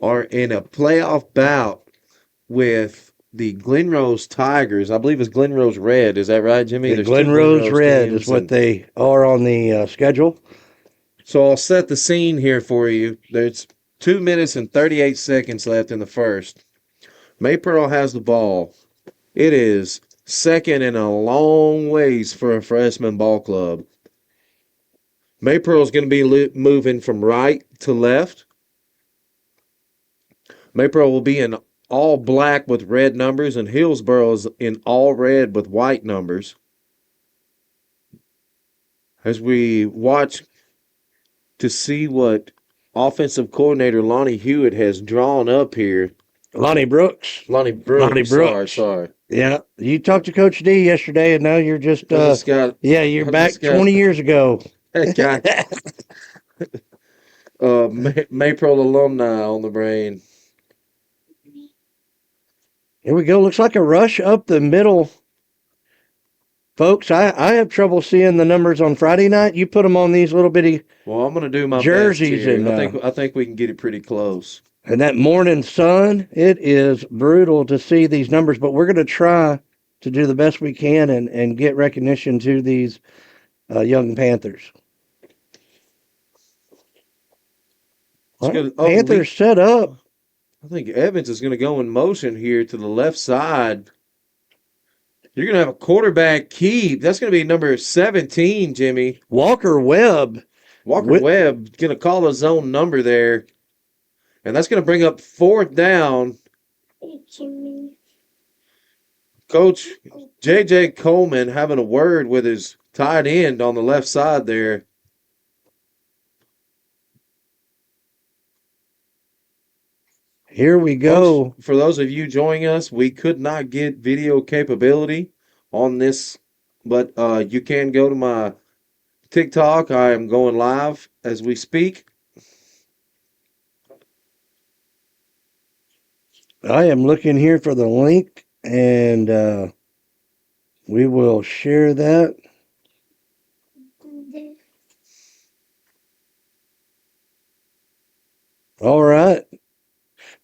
are in a playoff bout with the Glen Rose Tigers. I believe it's Glen Rose Red. Is that right, Jimmy? The There's two Glen Glen Rose Rose Red is teams, what and they are on the schedule. so I'll set the scene here for you. There's 2 minutes and 38 seconds left in the first. Maypearl has the ball. It is second and a long ways for a freshman ball club. Maypearl is going to be moving from right to left. Maypearl will be in all black with red numbers, and Hillsboro is in all red with white numbers. As we watch to see what offensive coordinator Lonnie Hewitt has drawn up here. Lonnie Brooks. Lonnie Brooks. Sorry. Yeah, you talked to Coach D yesterday, and now you're just you're back 20 years ago. That guy, Maypearl alumni on the brain. Here we go. Looks like a rush up the middle. Folks, I have trouble seeing the numbers on Friday night. You put them on these little bitty Well, I'm going to do my jerseys, best here. and I think we can get it pretty close. And that morning sun, it is brutal to see these numbers, but we're going to try to do the best we can and get recognition to these young Panthers. Panthers set up. I think Evans is going to go in motion here to the left side. You're going to have a quarterback keep. That's going to be number 17, Jimmy. Walker Webb. Webb going to call his own number there. And that's going to bring up fourth down. Coach J.J. Coleman having a word with his tight end on the left side there. Here we go. Folks, for those of you joining us, we could not get video capability on this, but you can go to my TikTok. I am going live as we speak. I am looking here for the link, and we will share that. All right.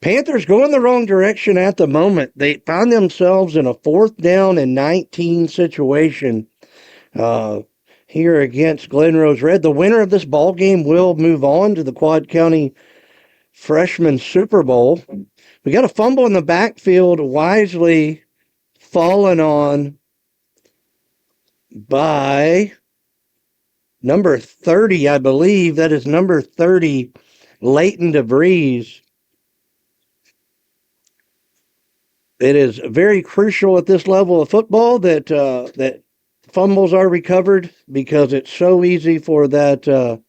Panthers going the wrong direction at the moment. They find themselves in a 4th down and 19 situation here against Glen Rose Red. The winner of this ball game will move on to the Quad County Freshman Super Bowl. We got a fumble in the backfield, wisely fallen on by number 30, I believe. That is number 30, Leighton DeVries. It is very crucial at this level of football that that fumbles are recovered, because it's so easy for that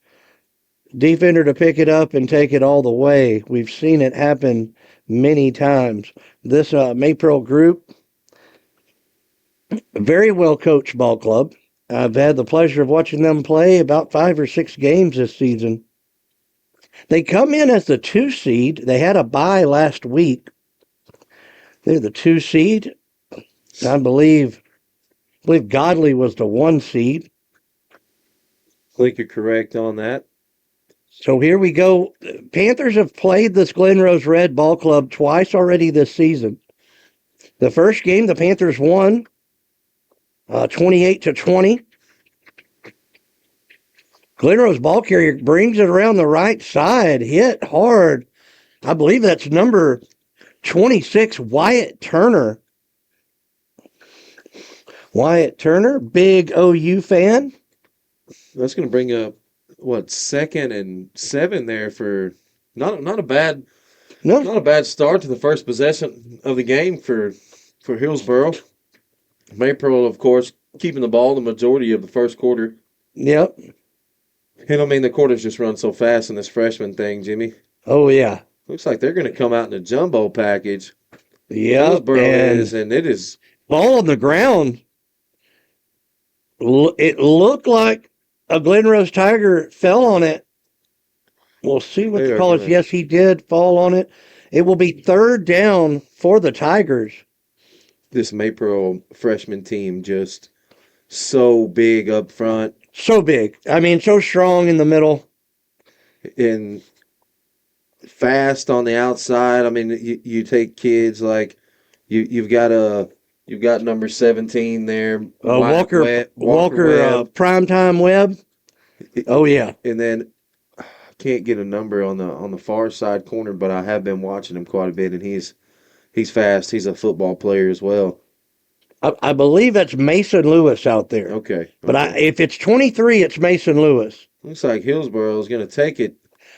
defender to pick it up and take it all the way. We've seen it happen many times. This Maypearl group, very well coached ball club. I've had the pleasure of watching them play about 5 or 6 games this season. They come in as the 2 seed. They had a bye last week. They're the 2 seed. I believe Godley was the 1 seed. I think you're correct on that. So here we go. Panthers have played this Glen Rose Red ball club twice already this season. The first game, the Panthers won 28-20. Glen Rose ball carrier brings it around the right side, hit hard. I believe that's number 26, Wyatt Turner. Wyatt Turner, big OU fan. That's going to bring up, 2nd and 7 there for not a bad start to the first possession of the game for Hillsboro. Maypearl, of course, keeping the ball the majority of the first quarter. Yep. And I mean, the quarters just run so fast in this freshman thing, Jimmy. Oh, yeah. Looks like they're going to come out in a jumbo package. Yeah, and it is ball on the ground. It looked like a Glen Rose Tiger fell on it. We'll see what the call is. Yes, he did fall on it. It will be 3rd down for the Tigers. This Maypearl freshman team just so big up front. So big. I mean, so strong in the middle. And fast on the outside. I mean, you take kids like you've got number 17 there, Walker Walker Webb, Primetime Webb. Oh yeah, and then I can't get a number on the far side corner, but I have been watching him quite a bit, and he's fast. He's a football player as well. I believe that's Mason Lewis out there. Okay, but if it's 23, it's Mason Lewis. Looks like Hillsboro is going to take it.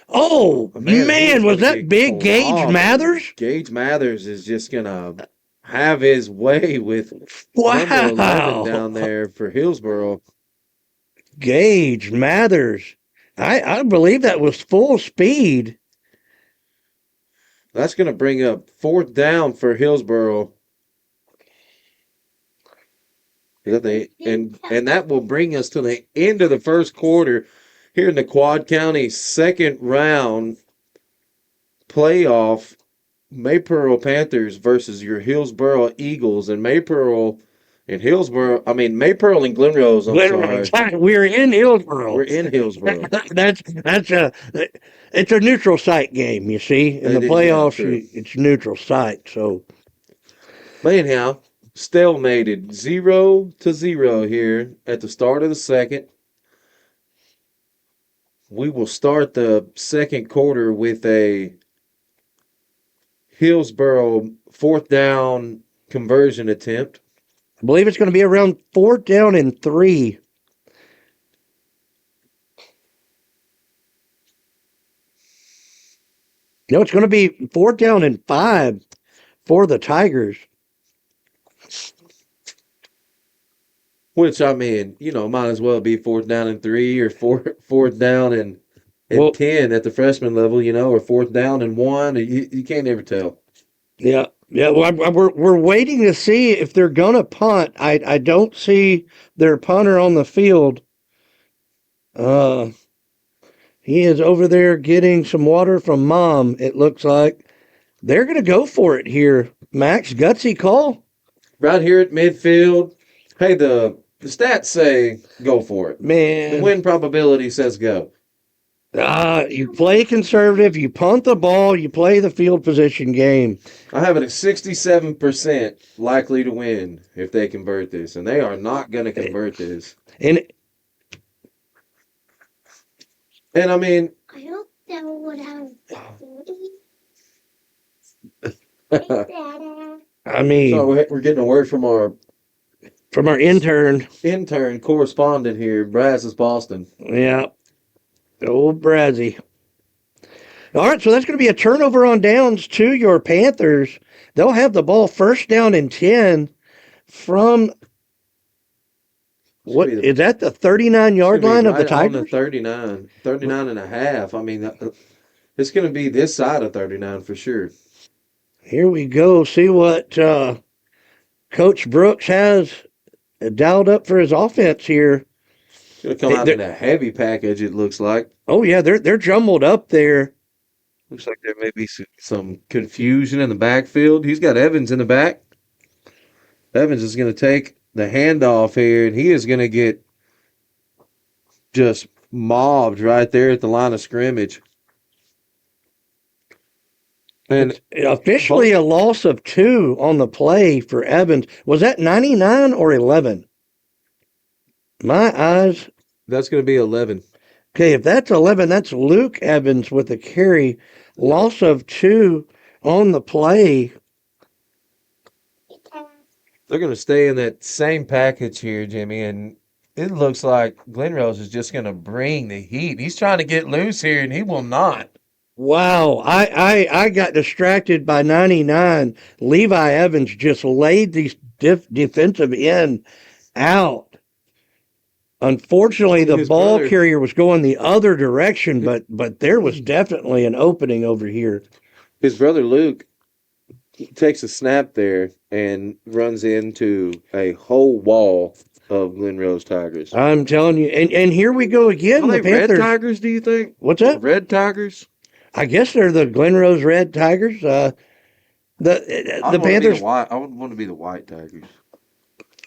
Oh man, was that big Gage Mathers? Gage Mathers is just going to have his way with wow. number 11 down there for Hillsboro. Gage Mathers. I believe that was full speed. That's going to bring up 4th down for Hillsboro. And that will bring us to the end of the first quarter here in the Quad County second round playoff. Maypearl Panthers versus your Hillsboro Eagles. And Maypearl and Glen Rose. Sorry. We're in Hillsboro. We're in Hillsboro. It's a neutral site game, you see. In the playoffs, it's neutral site. So, but anyhow, stalemated 0-0 here at the start of the second. We will start the second quarter with a Hillsboro 4th down conversion attempt. I believe it's going to be around 4th down and 3. No, it's going to be 4th down and 5 for the Tigers. Which, I mean, might as well be 4th down and 3 or 4th down and 10 at the freshman level, or 4th down and 1. You can't ever tell. Yeah. Well, we're waiting to see if they're gonna punt. I don't see their punter on the field. He is over there getting some water from Mom. It looks like they're gonna go for it here. Max, gutsy call. Right here at midfield. Hey, the stats say go for it. Man, the win probability says go. You play conservative, you punt the ball, you play the field position game. I have it at 67% likely to win if they convert this, and they are not going to convert this. And I mean, I hope that would have. I mean, so we're getting a word from our intern correspondent here, Brazos Boston. Yeah. Old Brazzy. All right, so that's going to be a turnover on downs to your Panthers. They'll have the ball 1st down and 10 from, what, is that the 39-yard line of the Tigers? On the 39 and a half. I mean, it's going to be this side of 39 for sure. Here we go. See what Coach Brooks has dialed up for his offense here. It's going to come out in a heavy package, it looks like. Oh, yeah, they're jumbled up there. Looks like there may be some confusion in the backfield. He's got Evans in the back. Evans is going to take the handoff here, and he is going to get just mobbed right there at the line of scrimmage. And it's officially a loss of 2 on the play for Evans. Was that 99 or 11? My eyes. That's going to be 11. Okay, if that's 11, that's Luke Evans with a carry. Loss of 2 on the play. They're going to stay in that same package here, Jimmy, and it looks like Glen Rose is just going to bring the heat. He's trying to get loose here, and he will not. Wow, I got distracted by 99. Levi Evans just laid these defensive end out. Unfortunately, the ball carrier was going the other direction, but there was definitely an opening over here. His brother Luke takes a snap there and runs into a whole wall of Glen Rose Tigers. I'm telling you, and here we go again. Are the they Panthers. Red Tigers, do you think? What's that? Red Tigers? I guess they're the Glen Rose Red Tigers. The Panthers. I would want to be the White Tigers.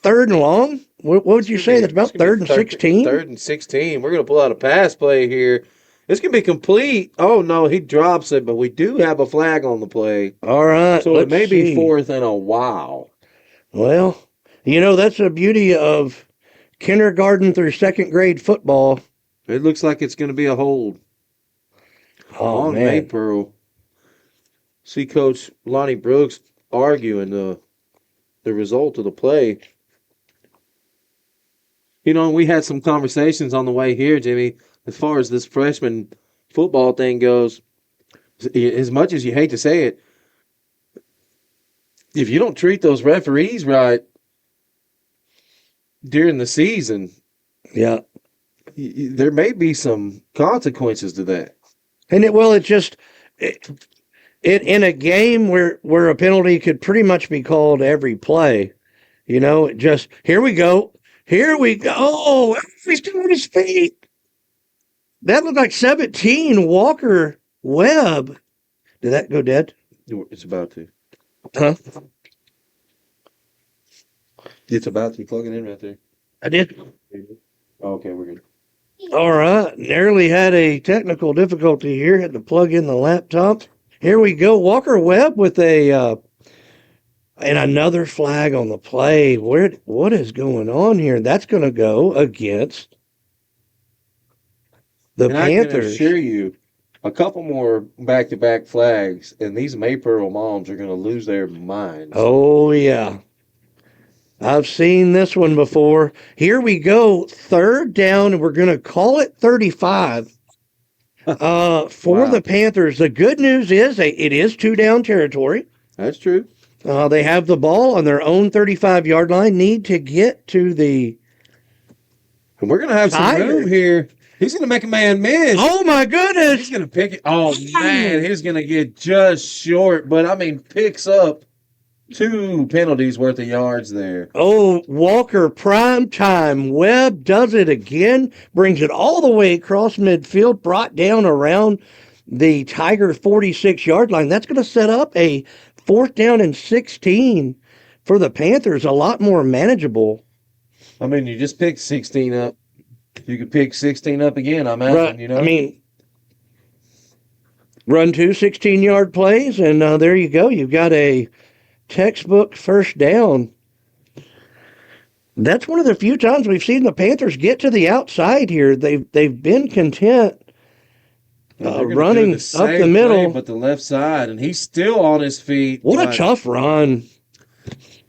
3rd and long? What would you say? That's about 3rd and 16? 3rd and 16. We're going to pull out a pass play here. This can be complete. Oh, no, he drops it, but we do have a flag on the play. All right. So it let's may be see. fourth and a while. Well, that's the beauty of kindergarten through second grade football. It looks like it's going to be a hold Oh, on man. Maypearl. See Coach Lonnie Brooks arguing the result of the play. We had some conversations on the way here, Jimmy, as far as this freshman football thing goes. As much as you hate to say it, if you don't treat those referees right during the season, Yeah. there may be some consequences to that. And in a game where a penalty could pretty much be called every play, just here we go. Oh, he's still on his feet. That looked like 17, Walker Webb. Did that go dead? It's about to. Huh? It's about to. Plug it in right there. I did. Okay, we're good. All right. Nearly had a technical difficulty here. Had to plug in the laptop. Here we go. Walker Webb with and another flag on the play. What is going on here? That's going to go against the And I can Panthers. assure you, a couple more back-to-back flags, and these Maypearl moms are going to lose their minds. Oh, yeah. I've seen this one before. Here we go. Third down, and we're going to call it 35 for Wow. the Panthers. The good news is it is 2-down territory. That's true. They have the ball on their own 35-yard line, need to get to the... And we're going to have some Tiger. room here. He's going to make a man miss. Oh, my goodness. He's going to pick it. Oh, man, he's going to get just short. But, picks up 2 penalties worth of yards there. Oh, Walker, prime time. Webb does it again, brings it all the way across midfield, brought down around the Tiger 46-yard line. That's going to set up a 4th down and 16 for the Panthers, a lot more manageable. You just picked 16 up. You could pick 16 up again, I imagine, Run 2 16-yard plays, and there you go. You've got a textbook first down. That's one of the few times we've seen the Panthers get to the outside here. They've been content running up the middle, but the left side, and he's still on his feet. What a tough run!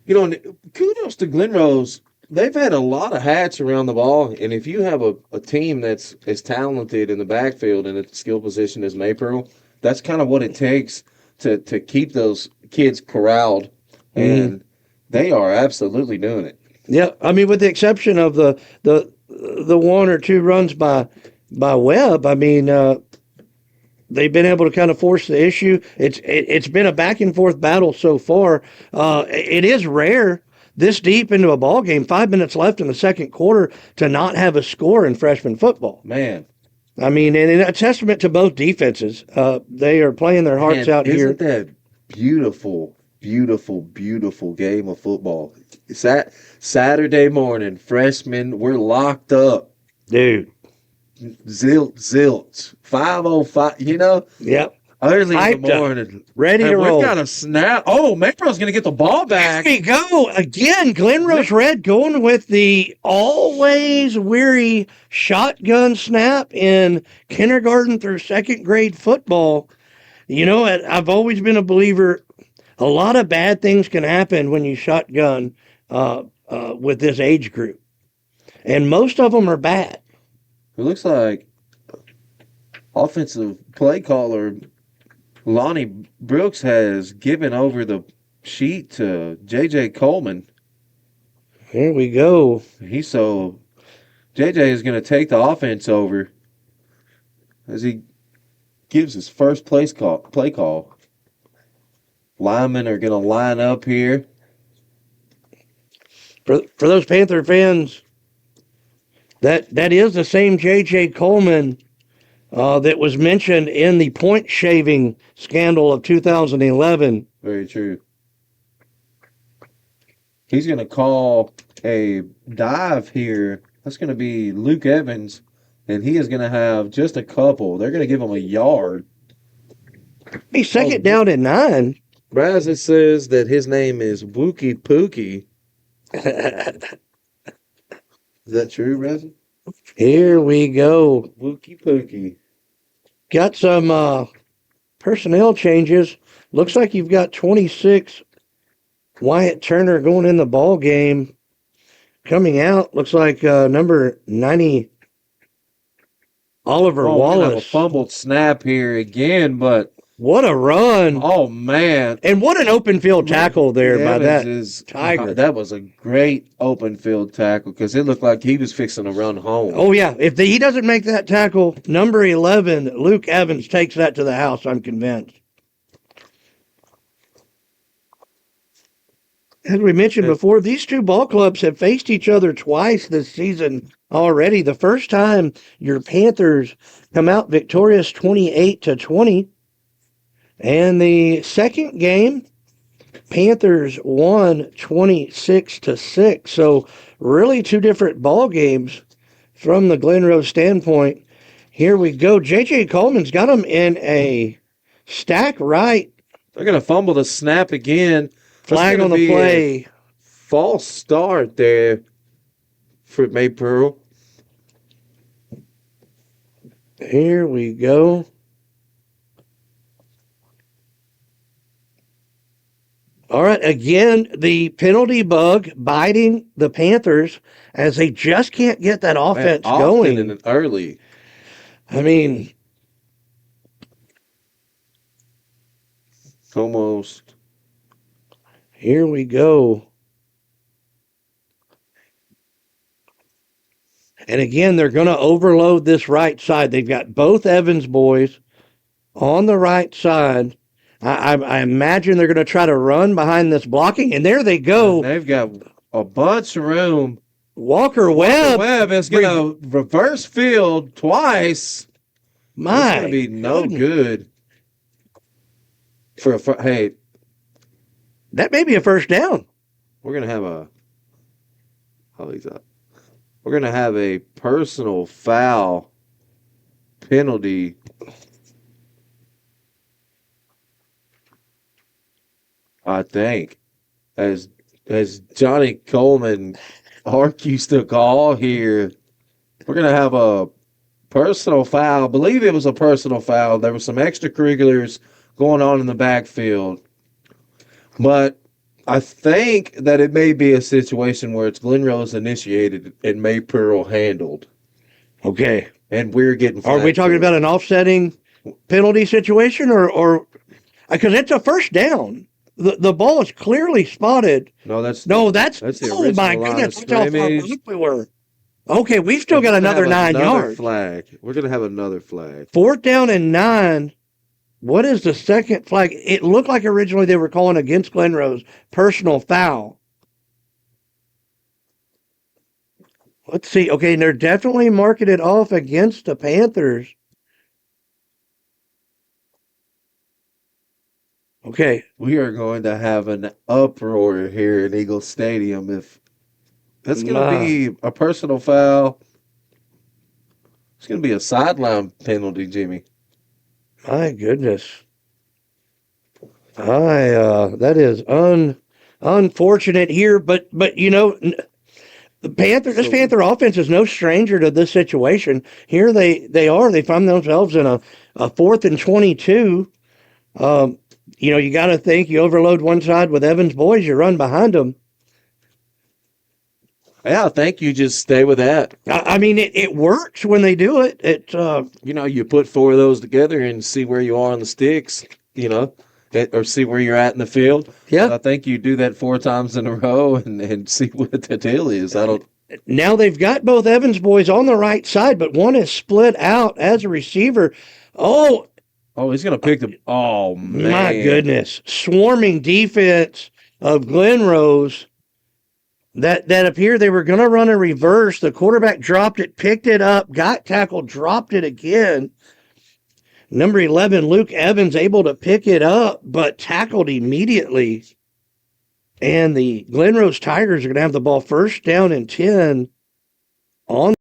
Kudos to Glen Rose. They've had a lot of hats around the ball, and if you have a team that's as talented in the backfield and at the skill position as Maypearl, that's kind of what it takes to keep those kids corralled, and they are absolutely doing it. Yeah, with the exception of the 1 or 2 runs by Webb, they've been able to kind of force the issue. It's been a back and forth battle so far. It is rare this deep into a ball game, 5 minutes left in the second quarter, to not have a score in freshman football. Man. And a testament to both defenses. They are playing their hearts out here. Isn't that beautiful, beautiful, beautiful game of football? It's that Saturday morning, freshmen, we're locked up. Dude. Zilts. 5:05, Yep. Early in the morning. Ready to roll. We've got a snap. Oh, Maypearl's going to get the ball back. Here we go. Again, Glen Rose Red going with the always weary shotgun snap in kindergarten through second grade football. I've always been a believer, a lot of bad things can happen when you shotgun with this age group. And most of them are bad. It looks like offensive play caller Lonnie Brooks has given over the sheet to J.J. Coleman. Here we go. JJ is going to take the offense over as he gives his first play call. Linemen are going to line up here. For those Panther fans, that is the same J.J. Coleman that was mentioned in the point shaving scandal of 2011. Very true. He's going to call a dive here. That's going to be Luke Evans, and he is going to have just a couple. They're going to give him a yard. He's second down and 9. Brazos says that his name is Wookie Pookie. Is that true, Brazos? Here we go. Wookie Pookie. Got some personnel changes. Looks like you've got 26 Wyatt Turner going in the ball game. Coming out, looks like number 90 Oliver We're gonna have a Wallace. fumbled snap here again, but What a run. oh man. And what an open field tackle there by that Tiger. That was a great open field tackle because it looked like he was fixing to run home. Oh, yeah. If he doesn't make that tackle, number 11, Luke Evans, takes that to the house, I'm convinced. As we mentioned before, these two ball clubs have faced each other twice this season already. The first time your Panthers come out victorious 28-20. And the second game, Panthers won 26-6. So really two different ball games from the Glen Rose standpoint. Here we go. J.J. Coleman's got them in a stack right. They're going to fumble the snap again. Flag on the play. False start there for Maypearl. Here we go. All right, again, the penalty bug biting the Panthers as they just can't get that offense going. And early. I mean, almost. Here we go. And again, they're going to overload this right side. They've got both Evans boys on the right side. I imagine they're going to try to run behind this blocking, and there they go. And they've got a bunch of room. Walker Webb is going to reverse field twice. My, it's going to be no good. Hey, that may be a first down. We're going to have we're going to have a personal foul penalty. I think, as Johnny Coleman argues the call here, we're going to have a personal foul. I believe it was a personal foul. There were some extracurriculars going on in the backfield. But I think that it may be a situation where it's Glen Rose initiated and Maypearl handled. Okay. And we're getting Are we talking about an offsetting penalty situation or because it's a first down? The ball is clearly spotted. That's oh the my goodness, that's how far back we were. Okay, we've still got another 9 yards. Flag. We're going to have another flag. 4th down and 9. What is the second flag? It looked like originally they were calling against Glen Rose. Personal foul. Let's see. Okay, and they're definitely marking it off against the Panthers. Okay. We are going to have an uproar here in Eagle Stadium if that's going to be a personal foul. It's going to be a sideline penalty, Jimmy. My goodness. That is unfortunate here, but you know, the Panther offense is no stranger to this situation. Here they find themselves in a 4th and 22. You got to think you overload one side with Evans boys, you run behind them. Yeah, I think you just stay with that. I mean, it works when they do it. You put 4 of those together and see where you are on the sticks, or see where you're at in the field. Yeah. I think you do that 4 times in a row and see what the deal is. Now they've got both Evans boys on the right side, but one is split out as a receiver. Oh, he's going to pick the... Oh, man. My goodness. Swarming defense of Glen Rose. That appeared they were going to run a reverse. The quarterback dropped it, picked it up, got tackled, dropped it again. Number 11, Luke Evans, able to pick it up, but tackled immediately. And the Glen Rose Tigers are going to have the ball 1st down and 10 on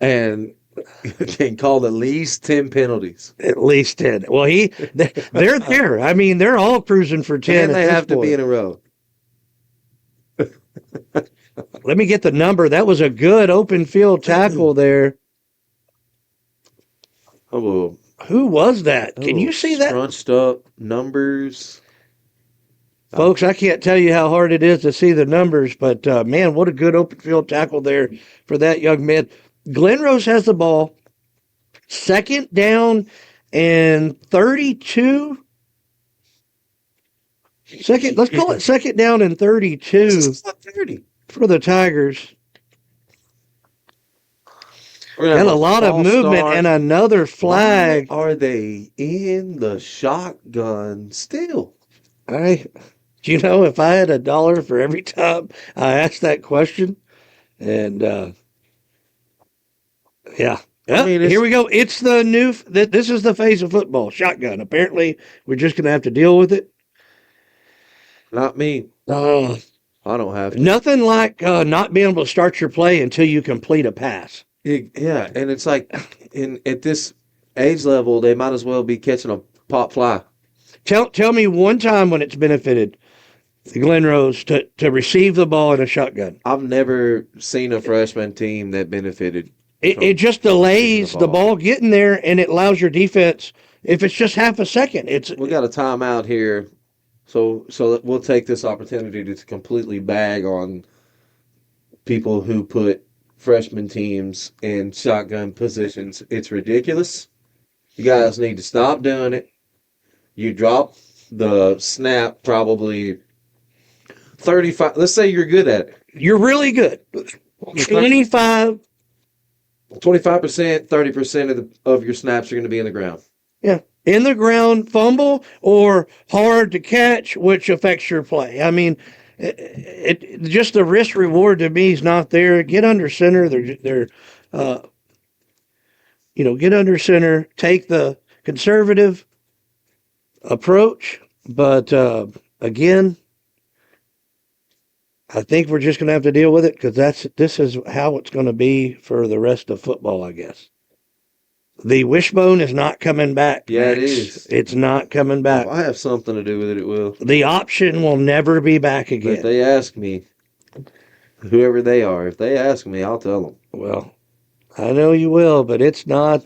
and can call at least 10 penalties. At least 10. Well, they're there. I mean, they're all cruising for 10. And they have to be in a row. Let me get the number. That was a good open field tackle there. Oh, who was that? Can you see that? Scrunched up numbers. Folks, I can't tell you how hard it is to see the numbers, but man, what a good open field tackle there for that young man. Glen Rose has the ball. Second down and 32. Let's call it second down and 32 for the Tigers. And a lot of movement start. And another flag. Why are they in the shotgun still? If I had $1 for every time I asked that question, and yeah. I mean, here we go. It's the new. This is the face of football. Shotgun. Apparently, we're just going to have to deal with it. Not me. I don't have to. Nothing like not being able to start your play until you complete a pass. Yeah, and it's like at this age level, they might as well be catching a pop fly. Tell me one time when it's benefited the Glen Rose to receive the ball in a shotgun. I've never seen a freshman team that benefited. It just delays the ball getting there, and it allows your defense, if it's just half a second. We got a timeout here, so we'll take this opportunity to completely bag on people who put freshman teams in shotgun positions. It's ridiculous. You guys need to stop doing it. You drop the snap probably 35. Let's say you're good at it. You're really good. 25. 25%, 30% of your snaps are going to be in the ground. Yeah. In the ground, fumble, or hard to catch, which affects your play. I mean, it just the risk reward to me is not there. Get under center. They're get under center. Take the conservative approach, but again, I think we're just going to have to deal with it because this is how it's going to be for the rest of football, I guess. The wishbone is not coming back. Yeah, Max. It is. It's not coming back. If I have something to do with it, it will. The option will never be back again. But if they ask me, whoever they are, if they ask me, I'll tell them. Well, I know you will, but it's not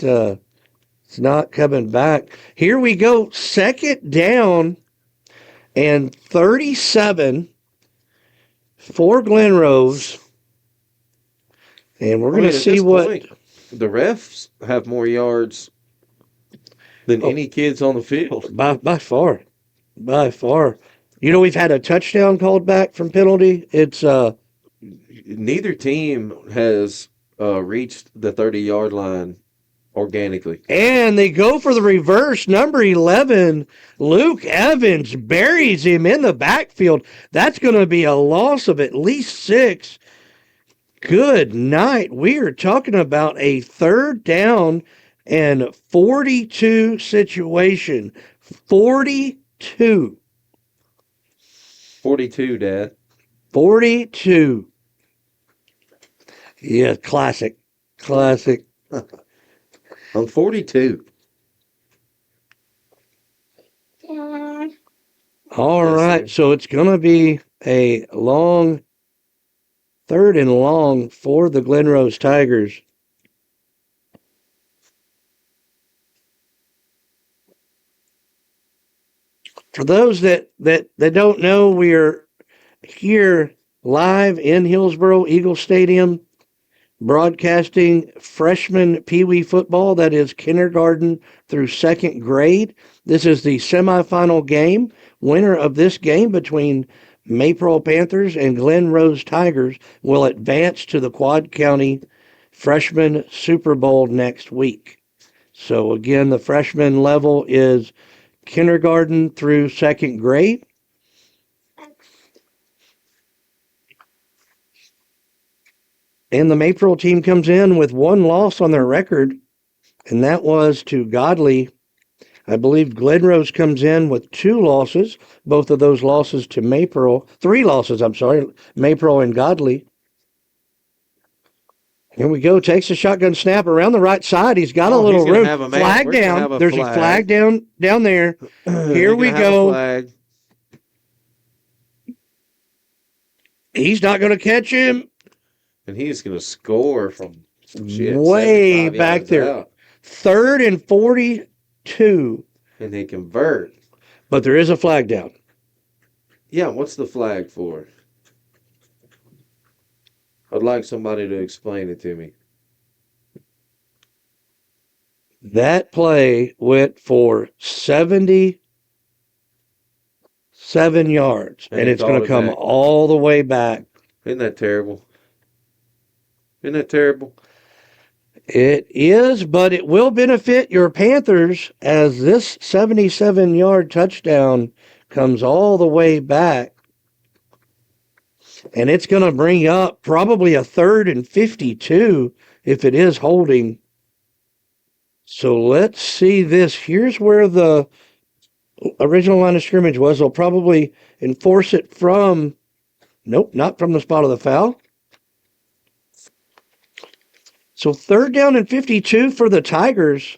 coming back. Here we go. Second down and 37 for Glen Rose. And we're going to see what... The refs have more yards than any kids on the field. By far. By far. We've had a touchdown called back from penalty. It's... Neither team has reached the 30-yard line organically. And they go for the reverse. Number 11, Luke Evans, buries him in the backfield. That's going to be a loss of at least 6. Good night. We are talking about a third down and 42 situation. 42. 42, Dad. 42. Yeah, classic. Classic. I'm 42. All right, so it's going to be a long, third and long for the Glen Rose Tigers. For those that don't know, we are here live in Hillsboro Eagle Stadium, broadcasting freshman Pee Wee football, that is kindergarten through second grade. This is the semifinal game. Winner of this game between Maypearl Panthers and Glen Rose Tigers will advance to the Quad County Freshman Super Bowl next week. So again, the freshman level is kindergarten through second grade. And the Maypearl team comes in with one loss on their record, and that was to Godley. I believe Glen Rose comes in with 2 losses, both of those losses to Maypearl. 3 losses, Maypearl and Godley. Here we go. Takes a shotgun snap around the right side. He's got a little he's gonna room. have a man. Flag We're gonna down. have a There's a flag. flag down there. Here They're we gonna have a go. flag. He's not going to catch him. And he's going to score from Way 75 back yards there. out. 3rd and 42. And they convert. But there is a flag down. Yeah, what's the flag for? I'd like somebody to explain it to me. That play went for 77 yards. And it's going to come all the way back. Isn't that terrible? Isn't that terrible? It is, but it will benefit your Panthers as this 77-yard touchdown comes all the way back. And it's going to bring up probably a 3rd and 52 if it is holding. So let's see this. Here's where the original line of scrimmage was. They'll probably enforce it from, nope, not from the spot of the foul. So 3rd down and 52 for the Tigers.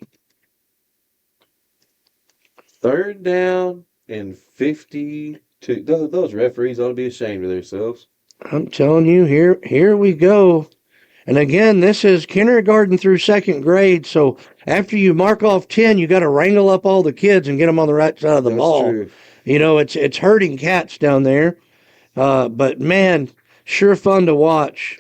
3rd down and 52. Those referees ought to be ashamed of themselves. I'm telling you, here we go. And again, this is kindergarten through 2nd grade. So after you mark off 10, you got to wrangle up all the kids and get them on the right side of the ball. True. You know, it's hurting cats down there. But man, sure fun to watch.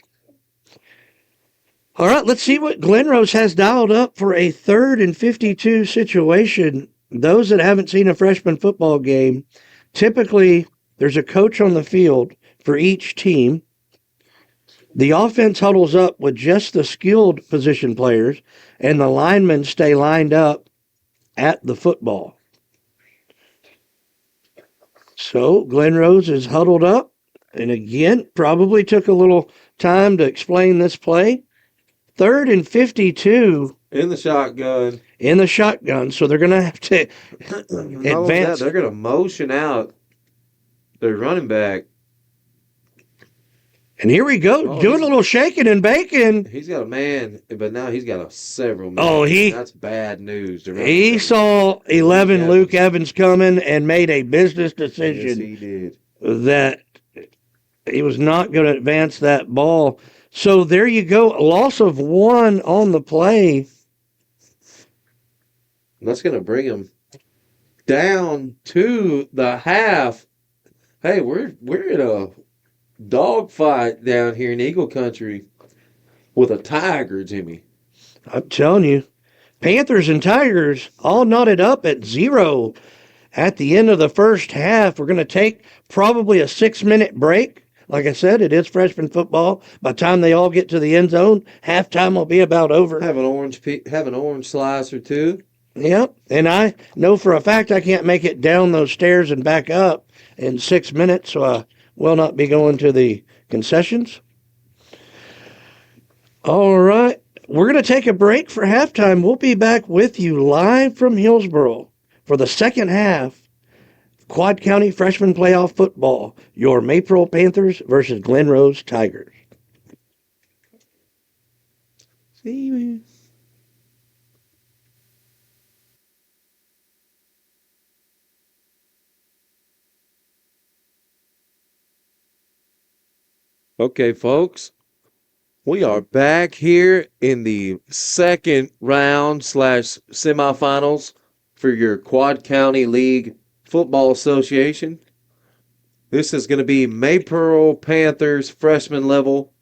All right, let's see what Glen Rose has dialed up for a 3rd and 52 situation. Those that haven't seen a freshman football game, typically there's a coach on the field for each team. The offense huddles up with just the skilled position players, and the linemen stay lined up at the football. So Glen Rose is huddled up, and again, probably took a little time to explain this play. 3rd and 52. In the shotgun. In the shotgun, so they're going to have to advance. They're going to motion out their running back. And here we go, doing a little shaking and baking. He's got a man, but now he's got several men. Oh, that's bad news. He saw 11 Luke Evans coming and made a business decision. Yes, he did. That he was not going to advance that ball. So there you go, a loss of 1 on the play. That's going to bring him down to the half. Hey, we're in a dogfight down here in Eagle Country with a tiger, Jimmy. I'm telling you, Panthers and Tigers all knotted up at 0 at the end of the first half. We're going to take probably a 6-minute break. Like I said, it is freshman football. By the time they all get to the end zone, halftime will be about over. Have an orange slice or two. Yep, and I know for a fact I can't make it down those stairs and back up in 6 minutes, so I will not be going to the concessions. All right, we're going to take a break for halftime. We'll be back with you live from Hillsboro for the second half. Quad County Freshman Playoff Football, your Maypearl Panthers versus Glen Rose Tigers. See you. Okay, folks, we are back here in the second round / semifinals for your Quad County League Football Association. This is going to be Maypearl Panthers freshman level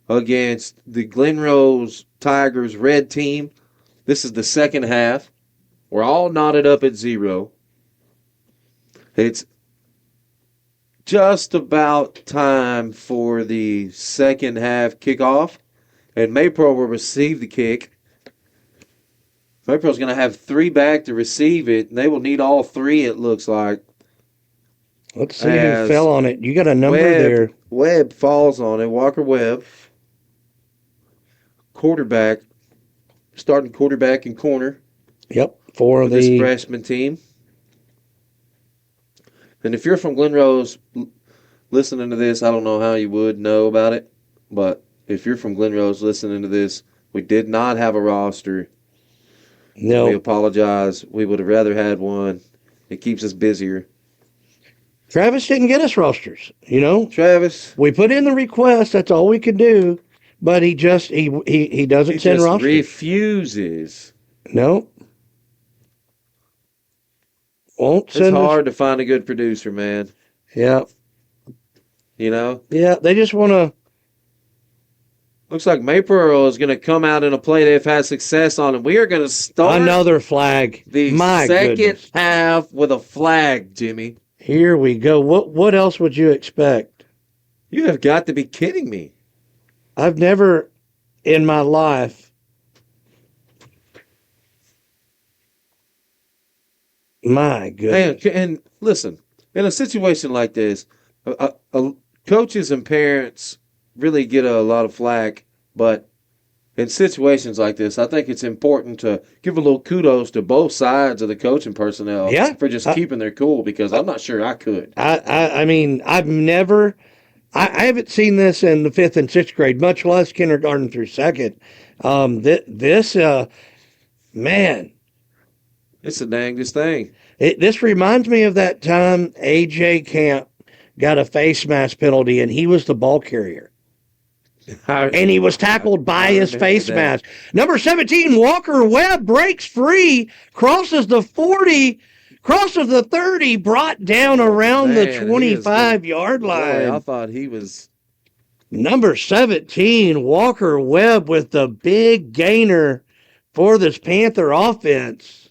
against the Glen Rose Tigers red team. This is the second half. We're all knotted up at 0. It's just about time for the second half kickoff, and Maypearl will receive the kick. Maypearl's going to have 3 back to receive it, and they will need all 3, it looks like. Let's see who fell on it. You got a number there. Webb falls on it. Walker Webb. Quarterback. Starting quarterback in corner. Yep, for this freshman team. And if you're from Glen Rose listening to this, I don't know how you would know about it, but if you're from Glen Rose listening to this, we did not have a roster. We No, apologize. We would have rather had one. It keeps us busier. Travis didn't get us rosters. Travis, We put in the request. That's all we could do. But he doesn't he send just rosters. refuses. No. Won't It's send us. hard to find a good producer, man. Yeah. You know? Yeah, they just want to. Looks like Maypearl is going to come out in a play they've had success on, and we are going to start Another flag. the My second goodness. half with a flag, Jimmy. Here we go. What else would you expect? You have got to be kidding me. I've never in my life. My goodness. And listen, in a situation like this, coaches and parents really get a lot of flack, but in situations like this, I think it's important to give a little kudos to both sides of the coaching personnel for just keeping their cool, because I'm not sure I could. I mean, I've never. I haven't seen this in the 5th and 6th grade, much less kindergarten through 2nd. Man, It's the dangest thing. this reminds me of that time A.J. Camp got a face mask penalty, and he was the ball carrier. And he was tackled by his face mask. Number 17, Walker Webb breaks free, crosses the 40, crosses the 30, brought down around the 25-yard line. Boy, I thought he was. Number 17, Walker Webb with the big gainer for this Panther offense.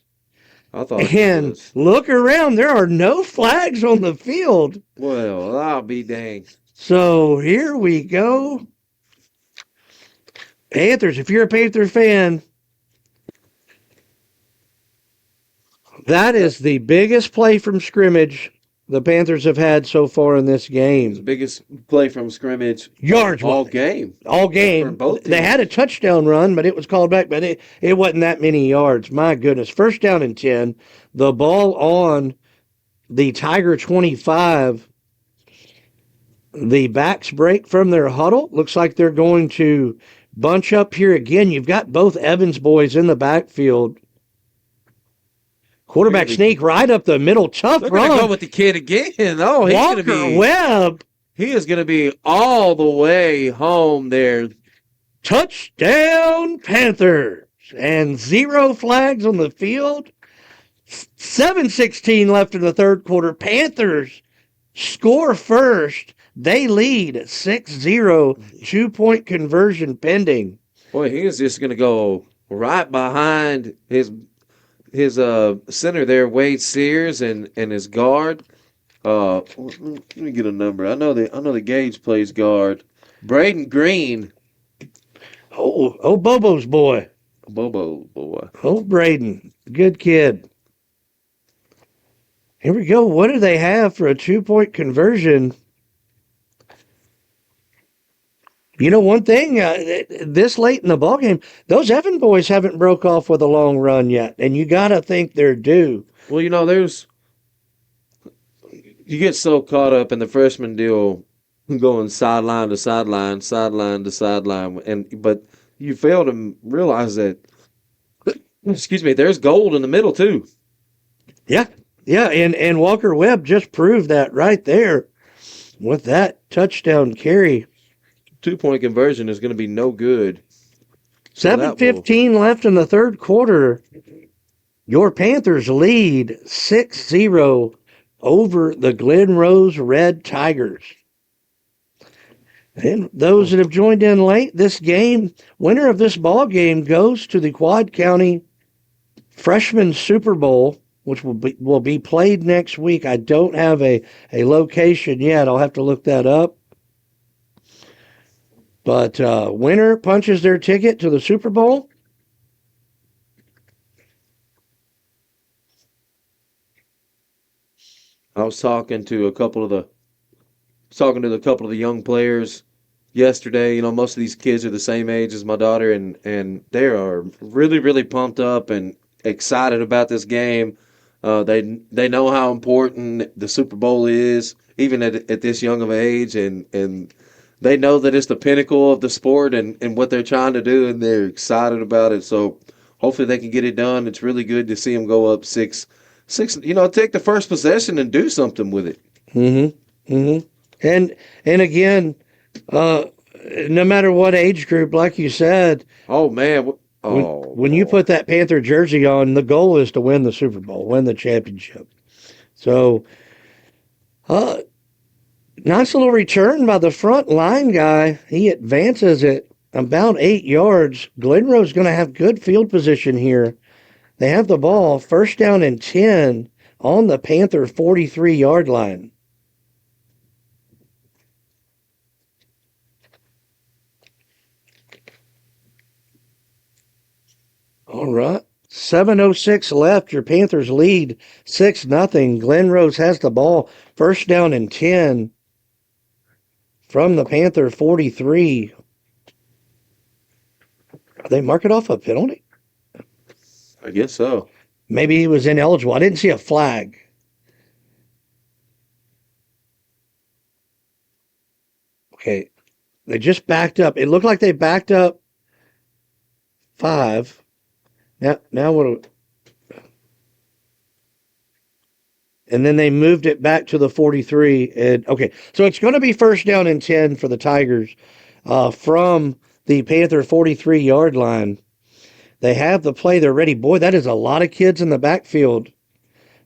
I thought And he was. look around, there are no flags on the field. Well, I'll be dang. So here we go. Panthers, if you're a Panther fan, that is the biggest play from scrimmage the Panthers have had so far in this The game. biggest play from scrimmage Yards all game. All For game. both They teams. had a touchdown run, but it was called back, but it wasn't that many yards. My goodness. First down and 10. The ball on the Tiger 25. The backs break from their huddle. Looks like they're going to bunch up here again. You've got both Evans boys in the backfield. Quarterback sneak right up the middle. Tough They're going to run. go with the kid again. Oh, he's going to Walker be. Webb. He is going to be all the way home there. Touchdown Panthers. And 0 flags on the field. 7:16 left in the third quarter. Panthers score first. They lead 6-0. 2-point conversion pending. Boy, he is just going to go right behind his center there, Wade Sears, and his guard. Let me get a number. I know the Gage plays guard. Braden Green. Oh, Bobo's boy. Bobo boy. Oh, Braden. Good kid. Here we go. What do they have for a 2-point conversion? You know, one thing, this late in the ballgame, those Evan boys haven't broke off with a long run yet, and you got to think they're due. Well, you know, you get so caught up in the freshman deal going sideline to sideline, sideline to sideline, but you fail to realize that, excuse me, there's gold in the middle too. Yeah, and Walker Webb just proved that right there with that touchdown carry. 2-point conversion is going to be no good. 7:15 left in the third quarter. Your Panthers lead 6-0 over the Glen Rose Red Tigers. And those that have joined in late, this game, winner of this ball game goes to the Quad County Freshman Super Bowl, which will be played next week. I don't have a location yet. I'll have to look that up. But winner punches their ticket to the Super Bowl. I was talking to a couple of the young players yesterday. You know, most of these kids are the same age as my daughter, and they are really, really pumped up and excited about this game. They know how important the Super Bowl is, even at this young of age, and they know that it's the pinnacle of the sport and what they're trying to do, and they're excited about it. So hopefully they can get it done. It's really good to see them go up 6-6. Take the first possession and do something with it. Mm-hmm. Mm-hmm. And again, no matter what age group, like you said, Oh man! when you put that Panther jersey on, the goal is to win the Super Bowl, win the championship. So, nice little return by the front line guy. He advances it about 8 yards. Glen Rose going to have good field position here. They have the ball, first down and 10 on the Panther 43-yard line. All right. 7:06 left. Your Panthers lead 6-0. Glen Rose has the ball. First down and 10 from the Panther 43. Are they marking off a penalty? I guess so. Maybe he was ineligible. I didn't see a flag. Okay. They just backed up. It looked like they backed up 5. Now what? And then they moved it back to the 43. And okay, so it's going to be first down and 10 for the Tigers from the Panther 43-yard line. They have the play. They're ready. Boy, that is a lot of kids in the backfield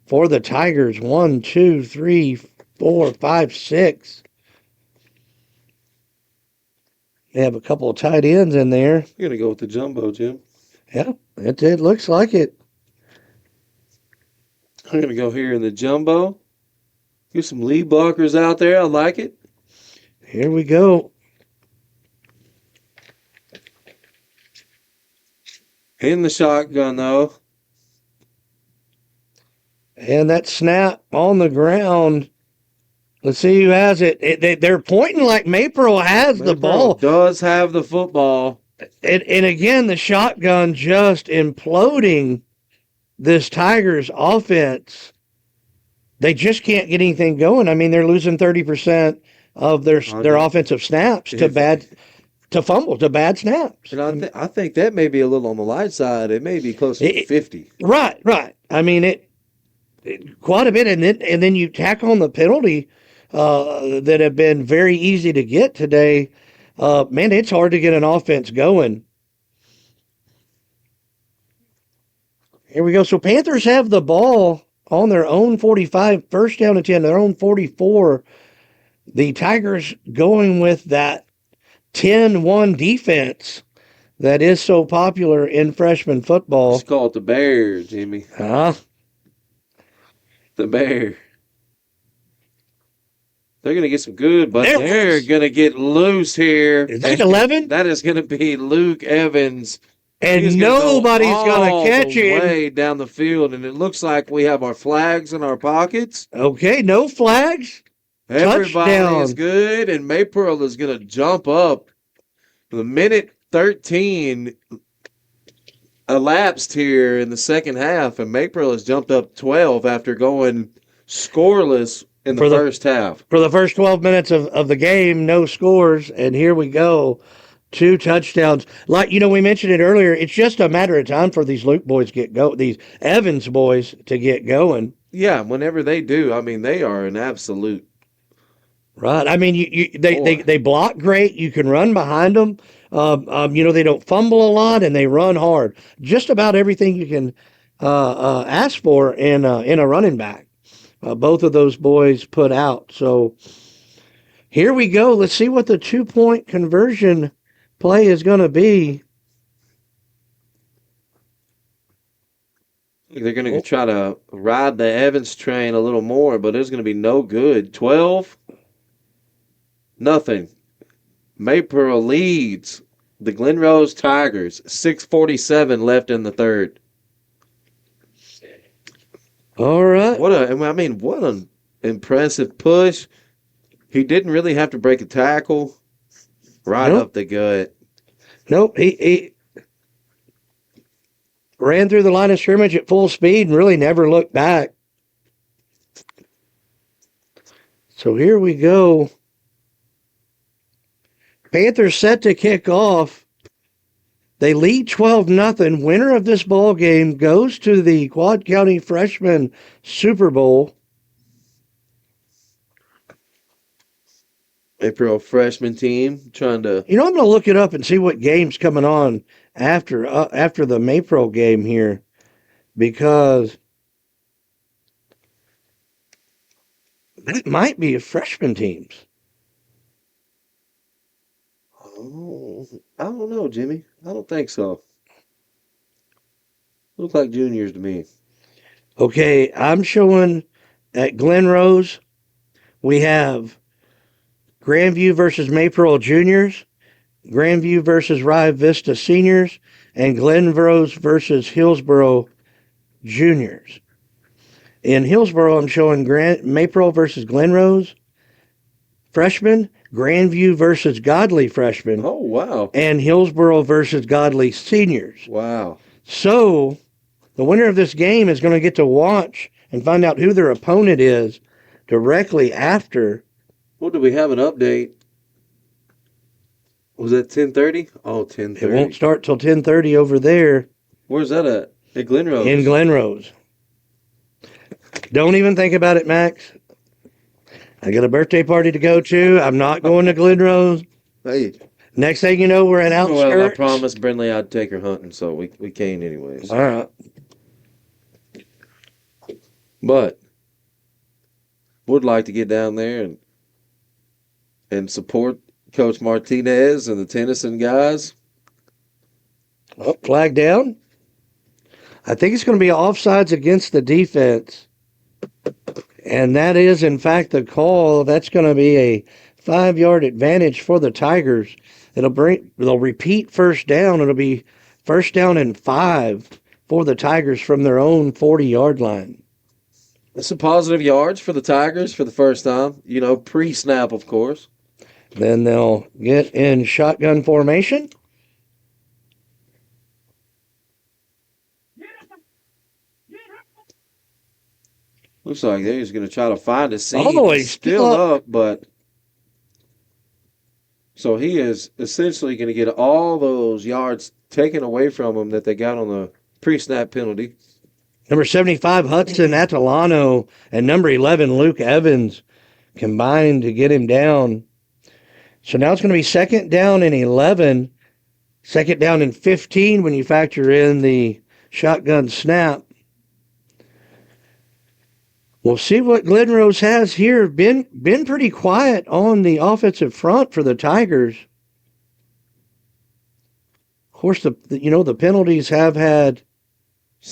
for the Tigers. 1, 2, 3, 4, 5, 6. They have a couple of tight ends in there. You're gonna go with the jumbo, Jim. Yeah, it looks like it. I'm going to go here in the jumbo. Get some lead blockers out there. I like it. Here we go. In the shotgun, though. And that snap on the ground. Let's see who has it. They're pointing like Maypearl has the ball. Does have the football. And again, the shotgun just imploding this Tigers offense. They just can't get anything going. I mean, they're losing 30% of their offensive snaps to fumble, to bad snaps. And I think that may be a little on the light side. It may be close to 50. Right. I mean, it quite a bit. And then you tack on the penalty that have been very easy to get today. Man, it's hard to get an offense going. Here we go. So Panthers have the ball on their own 45, first down and 10, their own 44. The Tigers going with that 10-1 defense that is so popular in freshman football. Let's call it the Bear, Jimmy. The Bear. They're going to get some good, but they're going to get loose here. Is that 11? That is going to be Luke Evans. And nobody's going to catch him. Way down the field, and it looks like we have our flags in our pockets. Okay, no flags. Everybody Touchdown. is good, and Maypearl is going to jump up. The minute 13 elapsed here in the second half, and Maypearl has jumped up 12 after going scoreless in the first half. For the first 12 minutes of the game, no scores, and here we go. 2 touchdowns. Like, we mentioned it earlier, it's just a matter of time for these Luke boys these Evans boys to get going. Yeah, whenever they do, I mean, they are an absolute. Right. I mean, they block great. You can run behind them. They don't fumble a lot, and they run hard. Just about everything you can ask for in a running back. Both of those boys put out. So here we go. Let's see what the 2-point conversion play is going to be. They're going to try to ride the Evans train a little more, but it's going to be no good. 12-0. Maypearl leads the Glen Rose Tigers. 6:47 left in the third. All right. What an impressive push. He didn't really have to break a tackle. Right up the gut. Nope. He ran through the line of scrimmage at full speed and really never looked back. So here we go. Panthers set to kick off. They lead 12-0. Winner of this ball game goes to the Quad County Freshman Super Bowl. Maypearl freshman team trying to. I'm going to look it up and see what game's coming on after the Maypearl game here, because that might be a freshman teams. Oh, I don't know, Jimmy. I don't think so. Look like juniors to me. Okay, I'm showing at Glen Rose, we have Grandview versus Maypearl Juniors, Grandview versus Rye Vista Seniors, and Glen Rose versus Hillsboro Juniors. In Hillsboro, I'm showing Maypearl versus Glen Rose Freshmen, Grandview versus Godly Freshmen, Oh, wow. and Hillsboro versus Godly Seniors. Wow. So the winner of this game is going to get to watch and find out who their opponent is directly after. Well, do we have an update? Was that 10:30? Oh, 10:30. It won't start till 10:30 over there. Where's that at? At Glen Rose. In Glen Rose. Don't even think about it, Max. I got a birthday party to go to. I'm not going to Glen Rose. Hey. Next thing you know, we're at outskirts. Well, I promised Brindley I'd take her hunting, so we can't anyways. All right. But would like to get down there and support Coach Martinez and the Tennyson guys. Oh, flag down. I think it's going to be offsides against the defense. And that is, in fact, the call. That's going to be a 5-yard advantage for the Tigers. They'll repeat first down. It'll be first down and 5 for the Tigers from their own 40-yard line. That's some positive yards for the Tigers for the first time. Pre-snap, of course. Then they'll get in shotgun formation. Looks like they're just going to try to find a seam. Oh, he's still up, but so he is essentially going to get all those yards taken away from him that they got on the pre-snap penalty. Number 75, Hudson Atalano, and number 11, Luke Evans, combined to get him down. So now it's going to be second down and 11, second down and 15 when you factor in the shotgun snap. We'll see what Glen Rose has here. Been pretty quiet on the offensive front for the Tigers. Of course, the penalties have had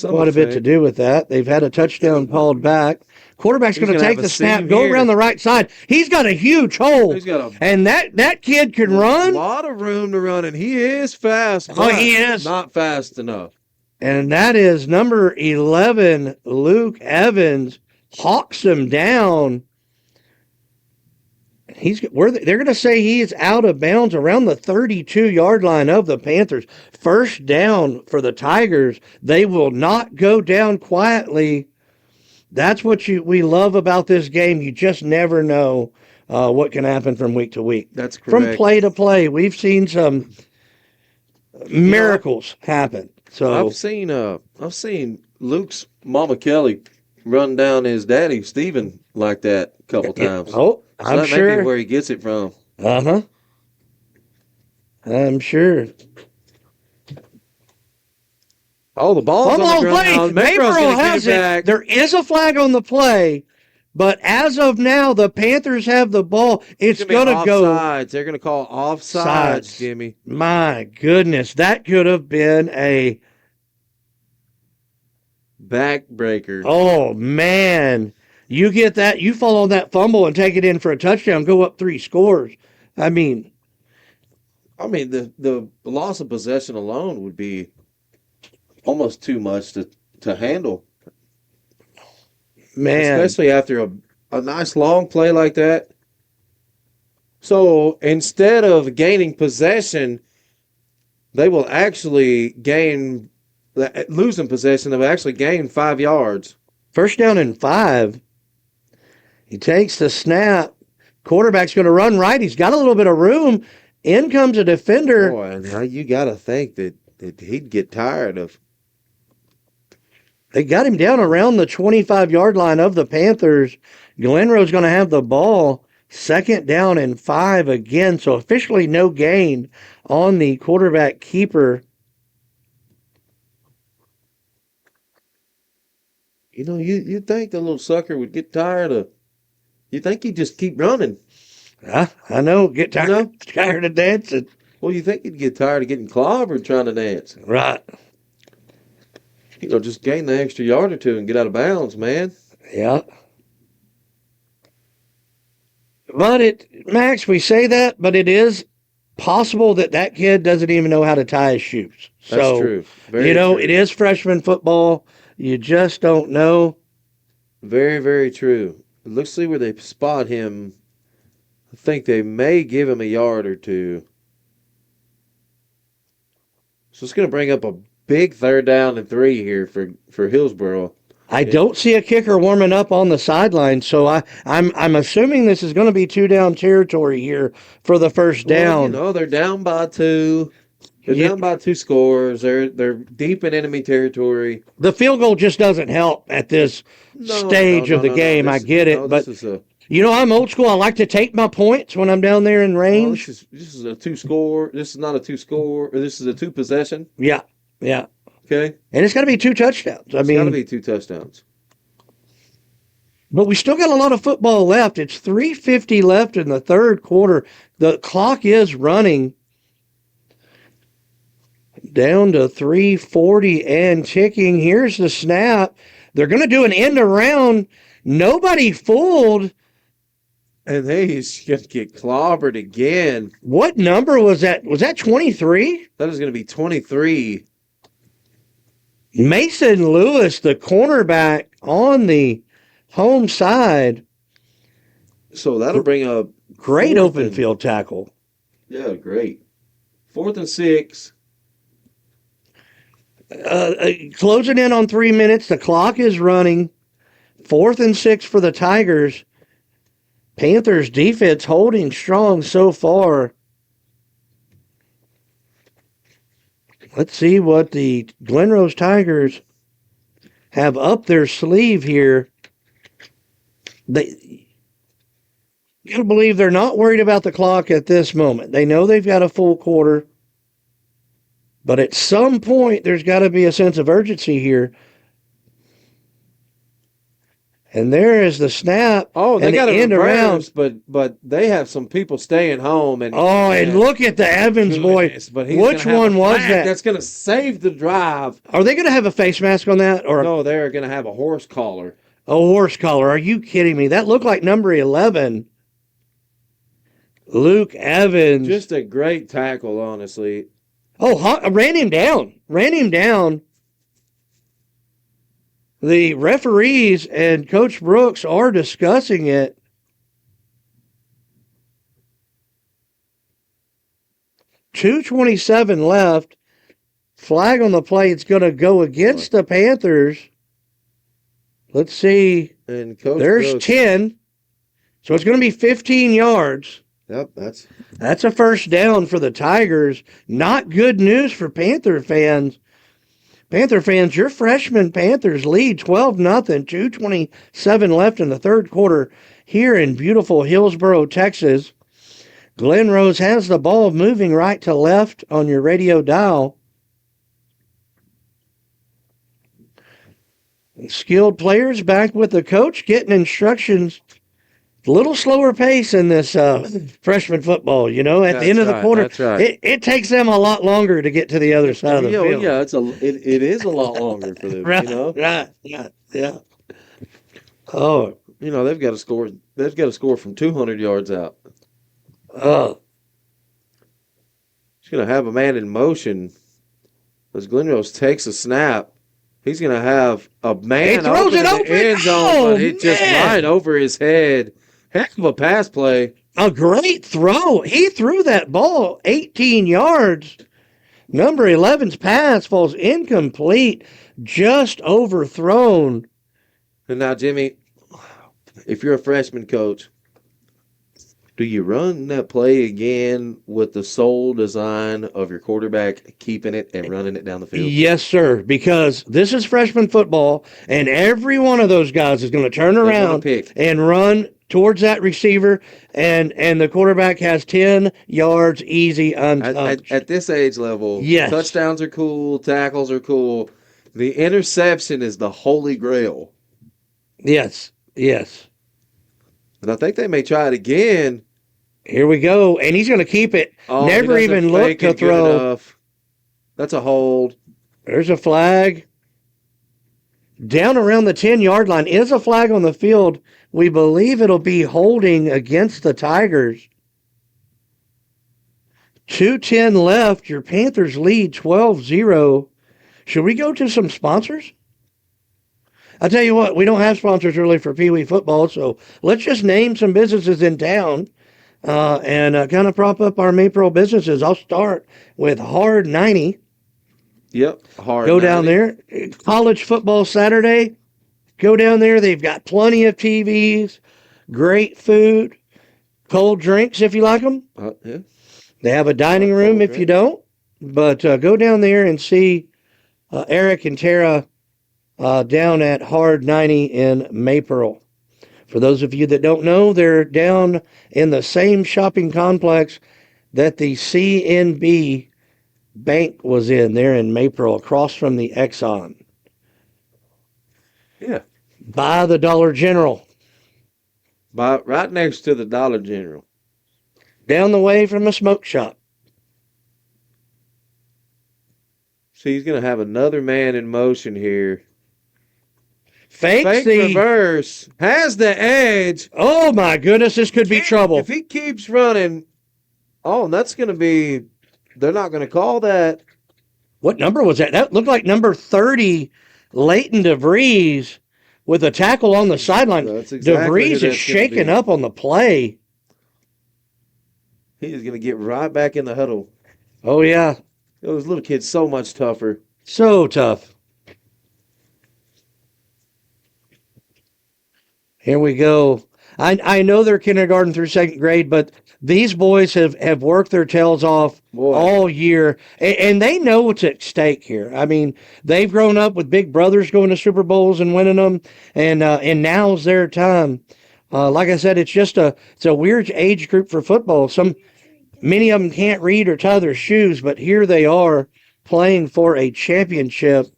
quite a bit to do with that. They've had a touchdown called back. Quarterback's going to take the snap, go around the right side. He's got a huge hole. And that kid can run. A lot of room to run, and he is fast. Oh, he is. Not fast enough. And that is number 11, Luke Evans. Hawks him down. They're going to say he is out of bounds around the 32-yard line of the Panthers. First down for the Tigers. They will not go down quietly. That's what we love about this game. You just never know what can happen from week to week. That's correct. From play to play, we've seen some miracles happen. So I've seen Luke's mama Kelly run down his daddy Stephen like that a couple times. Oh, so I'm that sure. may be where he gets it from. Uh-huh. I'm sure. Oh, the ball's on the ground. Maypearl has it. There is a flag on the play, but as of now, the Panthers have the ball. It's going to go. Offsides. They're going to call offsides, Jimmy. My goodness, that could have been a backbreaker. Oh, man. You get that, you fall on that fumble and take it in for a touchdown, go up 3 scores. I mean, the loss of possession alone would be almost too much to handle. Man. Especially after a nice long play like that. So instead of gaining possession, they will actually losing possession, they'll actually gain 5 yards. First down and 5. He takes the snap. Quarterback's going to run right. He's got a little bit of room. In comes a defender. Boy, and now you got to think that he'd get tired of. They got him down around the 25-yard line of the Panthers. Glen Rose going to have the ball. 2nd down and 5 again. So officially no gain on the quarterback keeper. You know, you think the little sucker would get tired of. You think he'd just keep running. I know. Get tired, tired of dancing. Well, you think he'd get tired of getting clobbered trying to dance. Right. You know, just gain the extra yard or two and get out of bounds, man. Yeah. But Max, we say that, but it is possible that kid doesn't even know how to tie his shoes. That's true. Very true. It is freshman football. You just don't know. Very, very true. Let's see where they spot him. I think they may give him a yard or two. So it's going to bring up a big 3rd down and 3 here for Hillsboro. I don't see a kicker warming up on the sideline, so I'm assuming this is going to be 2-down territory here for the first down. Well, they're down by 2. They're down by 2 scores. They're deep in enemy territory. The field goal just doesn't help at this stage of the game. I get it, but I'm old school. I like to take my points when I'm down there in range. This is a 2-score. This is not a 2-score. This is a 2-possession. Yeah. Okay. And it's got to be 2 touchdowns. It's got to be 2 touchdowns. But we still got a lot of football left. It's 3:50 left in the 3rd quarter. The clock is running down to 3:40 and ticking. Here's the snap. They're going to do an end around. Nobody fooled. And he's going to get clobbered again. What number was that? Was that 23? That is going to be 23. Mason Lewis, the cornerback on the home side. So that'll bring up great open field tackle. Yeah, great. 4th and 6. Closing in on 3 minutes. The clock is running. 4th and 6 for the Tigers. Panthers defense holding strong so far. Let's see what the Glen Rose Tigers have up their sleeve here. You got to believe they're not worried about the clock at this moment. They know they've got a full quarter. But at some point, there's got to be a sense of urgency here. And there is the snap. Oh, they got to end around. But they have some people staying home. And look at the Evans boy. But which one was that? That's going to save the drive. Are they going to have a face mask on that? Or no, they're going to have a horse collar. A horse collar. Are you kidding me? That looked like number 11. Luke Evans. Just a great tackle, honestly. Oh, ran him down. The referees and Coach Brooks are discussing it. .227 left. Flag on the play. It's going to go against the Panthers. Let's see. And Coach There's Brooks. 10. So it's going to be 15 yards. Yep, that's a first down for the Tigers. Not good news for Panther fans. Panther fans, your freshman Panthers lead 12-0, 2:27 left in the 3rd quarter here in beautiful Hillsboro, Texas. Glen Rose has the ball moving right to left on your radio dial. Skilled players back with the coach getting instructions. A little slower pace in this freshman football, at the end of the quarter. That's right. It takes them a lot longer to get to the other side of the field. Yeah, it is a lot longer for them, Right, yeah. Oh. They've got to score. They've got to score from 200 yards out. Oh. He's going to have a man in motion as Glen Rose takes a snap. He's going to have a man he throws it open. End zone, but it's just right over his head. Heck of a pass play. A great throw. He threw that ball 18 yards. Number 11's pass falls incomplete, just overthrown. And now, Jimmy, if you're a freshman coach, Do you run that play again with the sole design of your quarterback keeping it and running it down the field? Yes, sir, because this is freshman football, and every one of those guys is going to turn around and run towards that receiver, and the quarterback has 10 yards easy untouched. At this age level, yes. Touchdowns are cool, tackles are cool. The interception is the holy grail. Yes, yes. And I think they may try it again. Here we go. And he's going to keep it. Oh, never even look to throw. That's a hold. There's a flag. Down around the 10-yard line is a flag on the field. We believe it'll be holding against the Tigers. 2:10 left. Your Panthers lead 12-0. Should we go to some sponsors? I'll tell you what, we don't have sponsors really for Pee Wee football, so let's just name some businesses in town and kind of prop up our Maypearl businesses. I'll start with Hard 90. Yep, Hard 90. Go down there. College football Saturday. Go down there. They've got plenty of TVs, great food, cold drinks if you like them. Yeah. They have a dining room if you don't. But go down there and see Eric and Tara down at Hard 90 in Maypearl. For those of you that don't know, they're down in the same shopping complex that the CNB Bank was in there in Maypearl, across from the Exxon. Yeah. By the Dollar General. Right next to the Dollar General. Down the way from a smoke shop. See, he's going to have another man in motion here. Fake reverse. Has the edge. Oh, my goodness. This could be trouble. If he keeps running, that's going to be, they're not going to call that. What number was that? That looked like number 30, Leighton DeVries, with a tackle on the sideline. That's exactly DeVries is shaking up on the play. He is going to get right back in the huddle. Oh, yeah. Those little kids so much tougher. So tough. Here we go. I know they're kindergarten through second grade, but these boys have worked their tails off all year, and they know what's at stake here. I mean, they've grown up with big brothers going to Super Bowls and winning them, and now's their time. Like I said, it's a weird age group for football. Many of them can't read or tie their shoes, but here they are playing for a championship.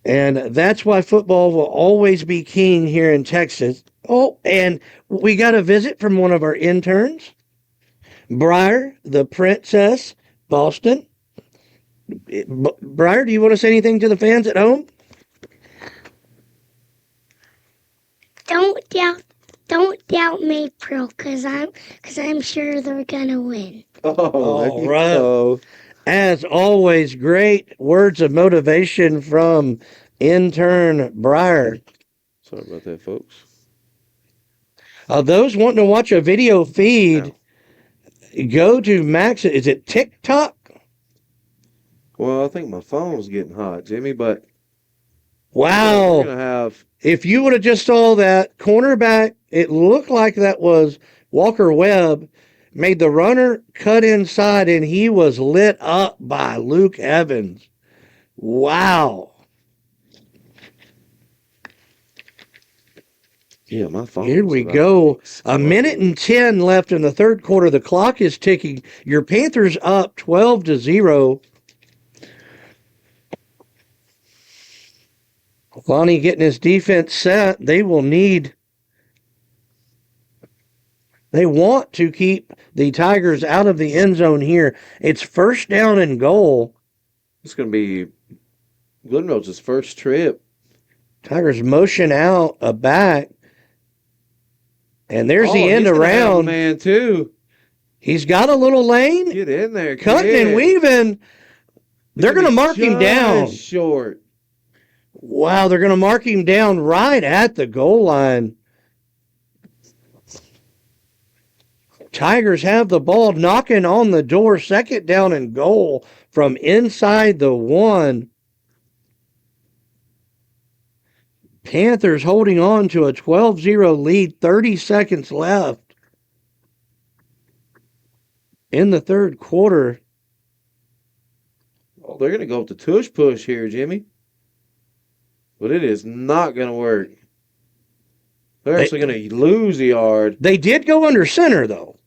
And that's why football will always be king here in Texas. Oh, and we got a visit from one of our interns, Briar, the Princess, Boston. Briar, do you want to say anything to the fans at home? Don't doubt Maypearl, because I'm sure they're gonna win. All right. As always, great words of motivation from intern Briar. Sorry about that, folks. Those wanting to watch a video feed, go to Max. Is it TikTok? Well, I think my phone's getting hot, Jimmy, but wow. We're gonna have... If you would have just saw that cornerback, it looked like that was Walker Webb, made the runner cut inside, and he was lit up by Luke Evans. Wow. Yeah, my phone. Here we go. 1:10 left in the third quarter. The clock is ticking. Your Panthers up 12-0. Lonnie getting his defense set. They want to keep the Tigers out of the end zone here. It's first down and goal. It's going to be Glen Rose's first trip. Tigers motion out a back. And there's the end around. Man, too. He's got a little lane. Get in there. Cutting and weaving. They're going to mark him down. Short. Wow, they're going to mark him down right at the goal line. Tigers have the ball, knocking on the door. Second down and goal from inside the 1. Panthers holding on to a 12-0 lead. 30 seconds left. in the third quarter. Oh, they're going to go with the tush push here, Jimmy. But it is not going to work. They're actually going to lose the yard. They did go under center, though.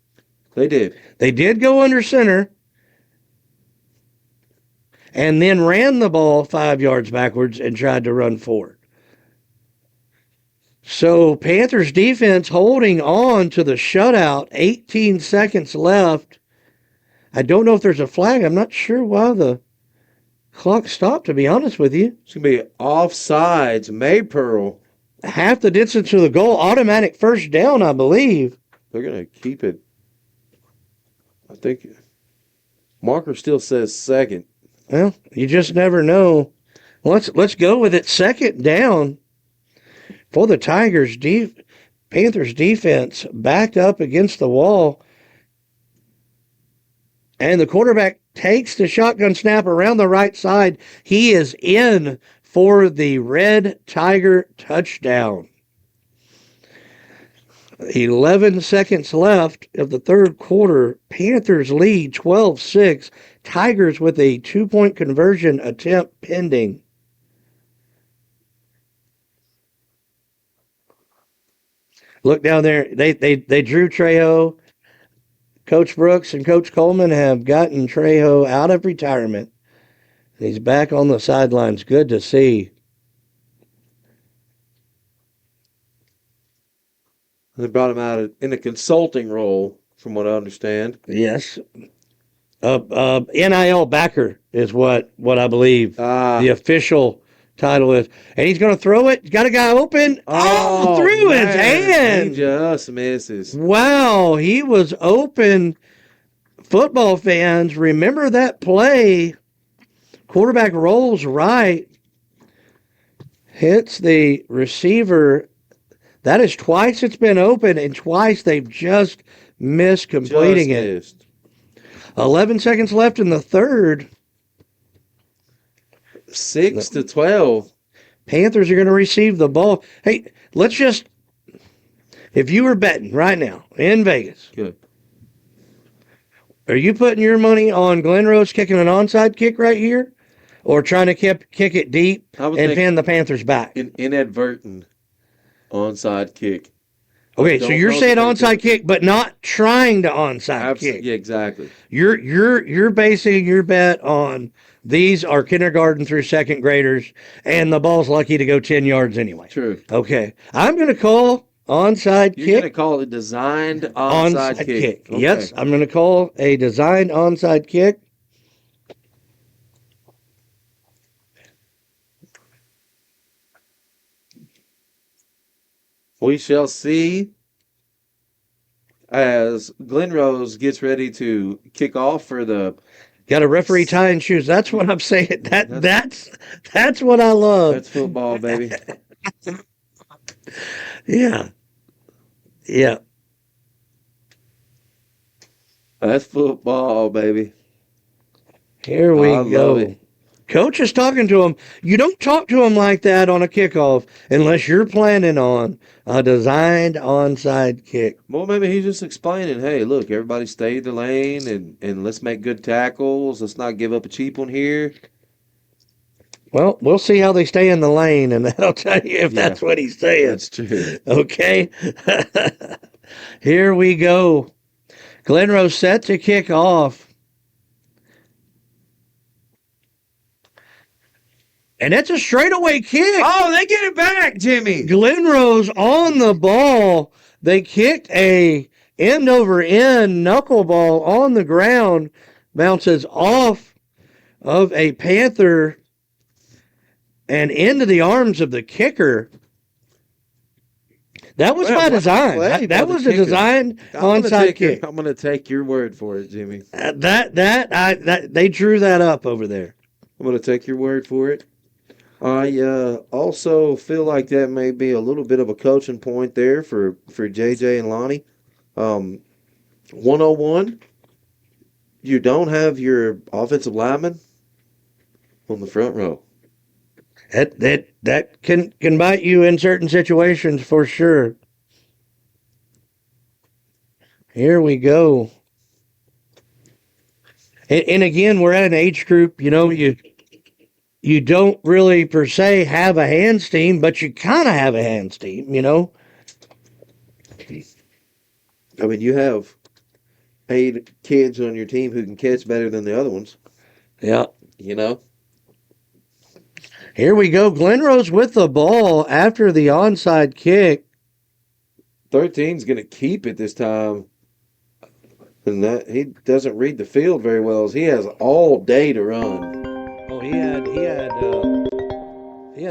They did. They did go under center and then ran the ball 5 yards backwards and tried to run forward. So Panthers defense holding on to the shutout, 18 seconds left. I don't know if there's a flag. I'm not sure why the clock stopped, to be honest with you. It's going to be offsides. Maypearl. Half the distance to the goal, automatic first down, I believe. They're going to keep it. I think marker still says second. Well, you just never know. Let's go with it. Second down for the Tigers. Panthers defense backed up against the wall. And the quarterback takes the shotgun snap around the right side. He is in for the Red Tiger touchdown. 11 seconds left of the third quarter. Panthers lead 12-6. Tigers with a 2-point conversion attempt pending. Look down there. They drew Trejo. Coach Brooks and Coach Coleman have gotten Trejo out of retirement. He's back on the sidelines. Good to see. They brought him out in a consulting role, from what I understand. Yes. NIL backer is what I believe the official title is. And he's going to throw it. Got a guy open. Oh, through his hand. He just misses. Wow, he was open. Football fans, remember that play. Quarterback rolls right. Hits the receiver. That is twice it's been open, and twice they've just missed completing it. 11 seconds left in the third. 6-12. Panthers are going to receive the ball. Hey, let's just, if you were betting right now in Vegas, good. Are you putting your money on Glen Rose kicking an onside kick right here, or trying to kick it deep and pin the Panthers back? An inadvertent onside kick. Okay, so you're saying onside kick, but not trying to onside kick. Yeah, exactly. You're basing your bet on these are kindergarten through second graders, and the ball's lucky to go 10 yards anyway. True. Okay, I'm going to call onside kick. You're going to call it a designed onside kick. Okay. Yes, I'm going to call a designed onside kick. We shall see as Glen Rose gets ready to kick off for the. Got a referee tying shoes. That's what I'm saying. That's what I love. That's football, baby. Yeah. That's football, baby. Here we go. Love it. Coach is talking to him. You don't talk to him like that on a kickoff unless you're planning on a designed onside kick. Well, maybe he's just explaining, hey, look, everybody stay in the lane and let's make good tackles. Let's not give up a cheap one here. Well, we'll see how they stay in the lane, and that'll tell you if that's what he's saying. That's true. Okay. Here we go. Glen Rose set to kick off. And it's a straightaway kick. Oh, they get it back, Jimmy. Glen Rose on the ball. They kicked a end over end knuckleball on the ground. Bounces off of a Panther and into the arms of the kicker. That was by design. That was a designed onside kick. I'm going to take your word for it, Jimmy. They drew that up over there. I'm going to take your word for it. I also feel like that may be a little bit of a coaching point there for JJ and Lonnie. 101, you don't have your offensive lineman on the front row. That can bite you in certain situations for sure. Here we go. And again, we're at an age group, you don't really per se have a hands team, but you kind of have a hands team, I mean, you have 8 kids on your team who can catch better than the other ones. Yeah. You know? Here we go. Glen Rose with the ball after the onside kick. 13's going to keep it this time. And that he doesn't read the field very well, as he has all day to run. Oh, he had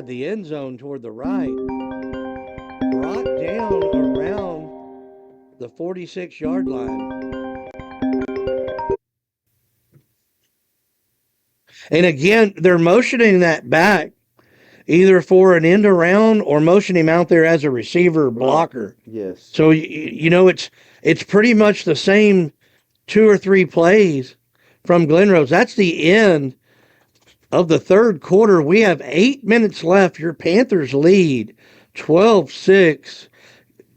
the end zone toward the right. Brought down around the 46-yard line. And again, they're motioning that back either for an end around or motion him out there as a receiver blocker. Yes. So, it's pretty much the same 2 or 3 plays from Glen Rose. That's the end of the third quarter. We have 8 minutes left. Your Panthers lead 12-6.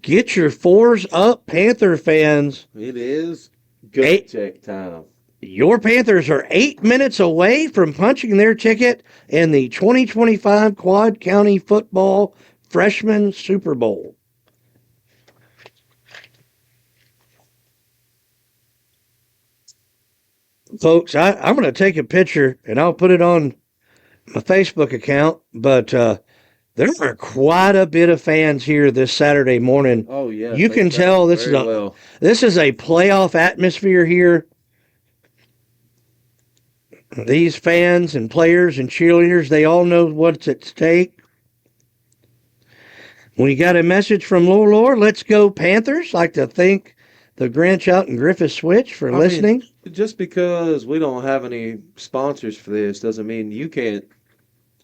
Get your 4s up, Panther fans. It is gut check time. Your Panthers are 8 minutes away from punching their ticket in the 2025 Quad County Football Freshman Super Bowl. Folks, I'm going to take a picture and I'll put it on my Facebook account, but there are quite a bit of fans here this Saturday morning. Oh, yeah. You can tell this is a playoff atmosphere here. These fans and players and cheerleaders, they all know what's at stake. We got a message from Lore. Let's go Panthers. Like to thank the Grinch out in Griffith Switch for listening. Just because we don't have any sponsors for this doesn't mean you can't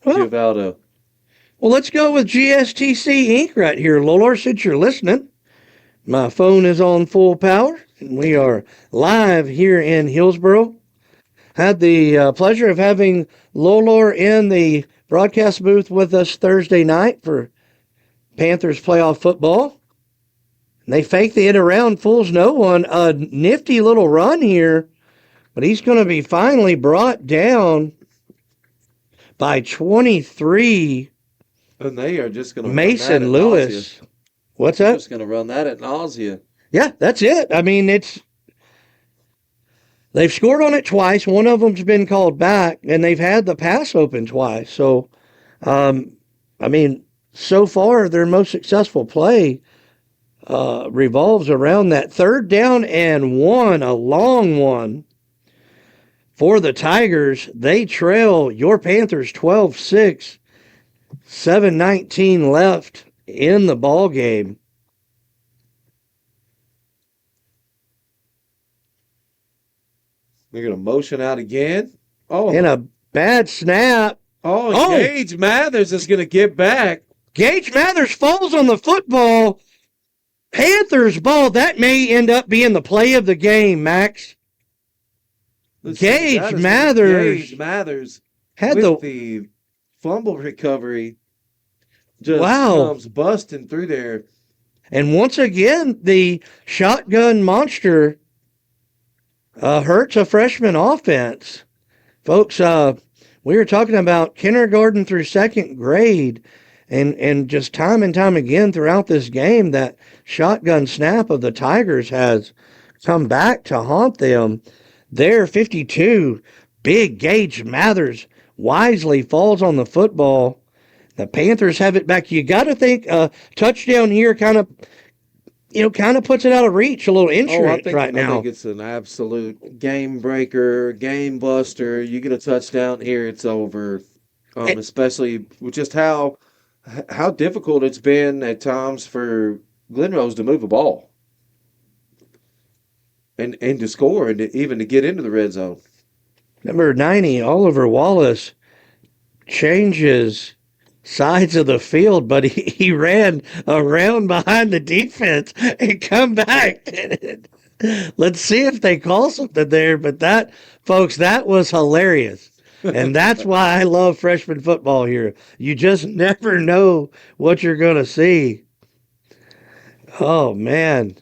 give out a... Well, let's go with GSTC Inc. right here, Lore, since you're listening. My phone is on full power, and we are live here in Hillsboro. Had the pleasure of having Lolor in the broadcast booth with us Thursday night for Panthers playoff football. And they faked the end around, fools no one. A nifty little run here, but he's going to be finally brought down by 23. And they are just going to Mason Lewis. What's that? Just going to run that at nausea. Yeah, that's it. I mean, they've scored on it twice. One of them's been called back, and they've had the pass open twice. So, so far, their most successful play revolves around that 3rd down and 1, a long one. For the Tigers, they trail your Panthers 12-6, 7:19 left in the ball game. They're going to motion out again. Oh, And a bad snap. Gage Mathers is going to get back. Gage Mathers falls on the football. Panthers ball. That may end up being the play of the game, Max. Gage Mathers had the fumble recovery. Just comes busting through there. And once again, the shotgun monster hurts a freshman offense. Folks, we were talking about kindergarten through 2nd grade, and just time and time again throughout this game, that shotgun snap of the Tigers has come back to haunt them. There, 52, big Gage Mathers wisely falls on the football. The Panthers have it back. You got to think touchdown here kind of puts it out of reach, a little insurance now. I think it's an absolute game breaker, game buster. You get a touchdown here, it's over. Especially with just how difficult it's been at times for Glen Rose to move a ball and to score and even to get into the red zone. Number 90, Oliver Wallace, changes sides of the field, but he ran around behind the defense and come back. Let's see if they call something there. But that was hilarious. And that's why I love freshman football here. You just never know what you're going to see. Oh, man.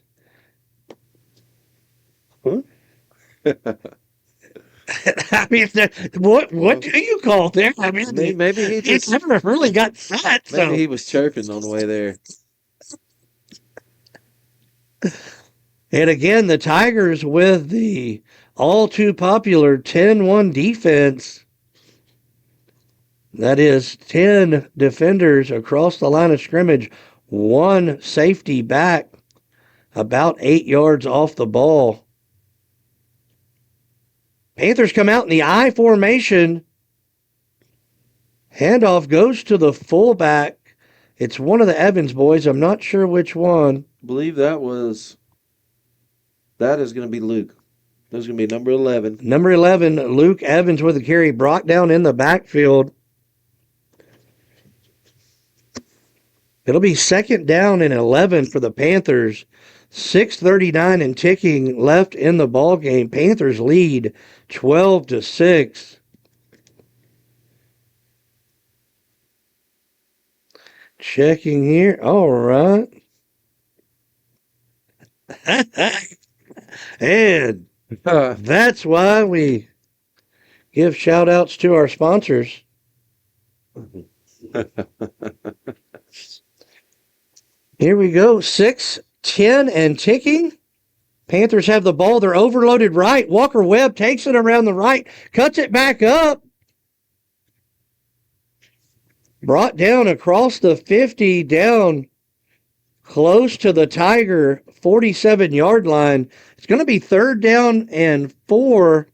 I mean, what do you call that? I mean, Maybe he he's just never really got fat. maybe So he was chirping on the way there. and again, the Tigers with the all too popular 10-1 defense. That is 10 defenders across the line of scrimmage, one safety back, about 8 yards off the ball. Panthers come out in the I formation. Handoff goes to the fullback. It's one of the Evans boys. I'm not sure which one. I believe that is going to be Luke. That's going to be number 11. Number 11, Luke Evans with the carry, brought down in the backfield. It'll be 2nd down and 11 for the Panthers. 6:39 and ticking left in the ball game. Panthers lead 12-6. Checking here. All right. And that's why we give shout outs to our sponsors. Here we go. 6:10 and ticking. Panthers have the ball. They're overloaded right. Walker Webb takes it around the right, cuts it back up. Brought down across the 50, down close to the Tiger 47-yard line. It's going to be 3rd down and 4.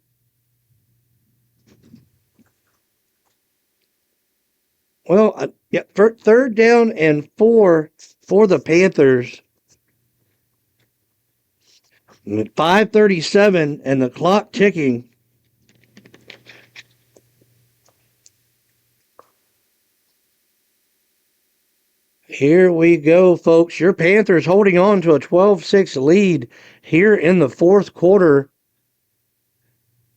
Well, yeah, 3rd down and 4 for the Panthers. 5:37 and the clock ticking. Here we go, folks. Your Panthers holding on to a 12-6 lead here in the 4th quarter.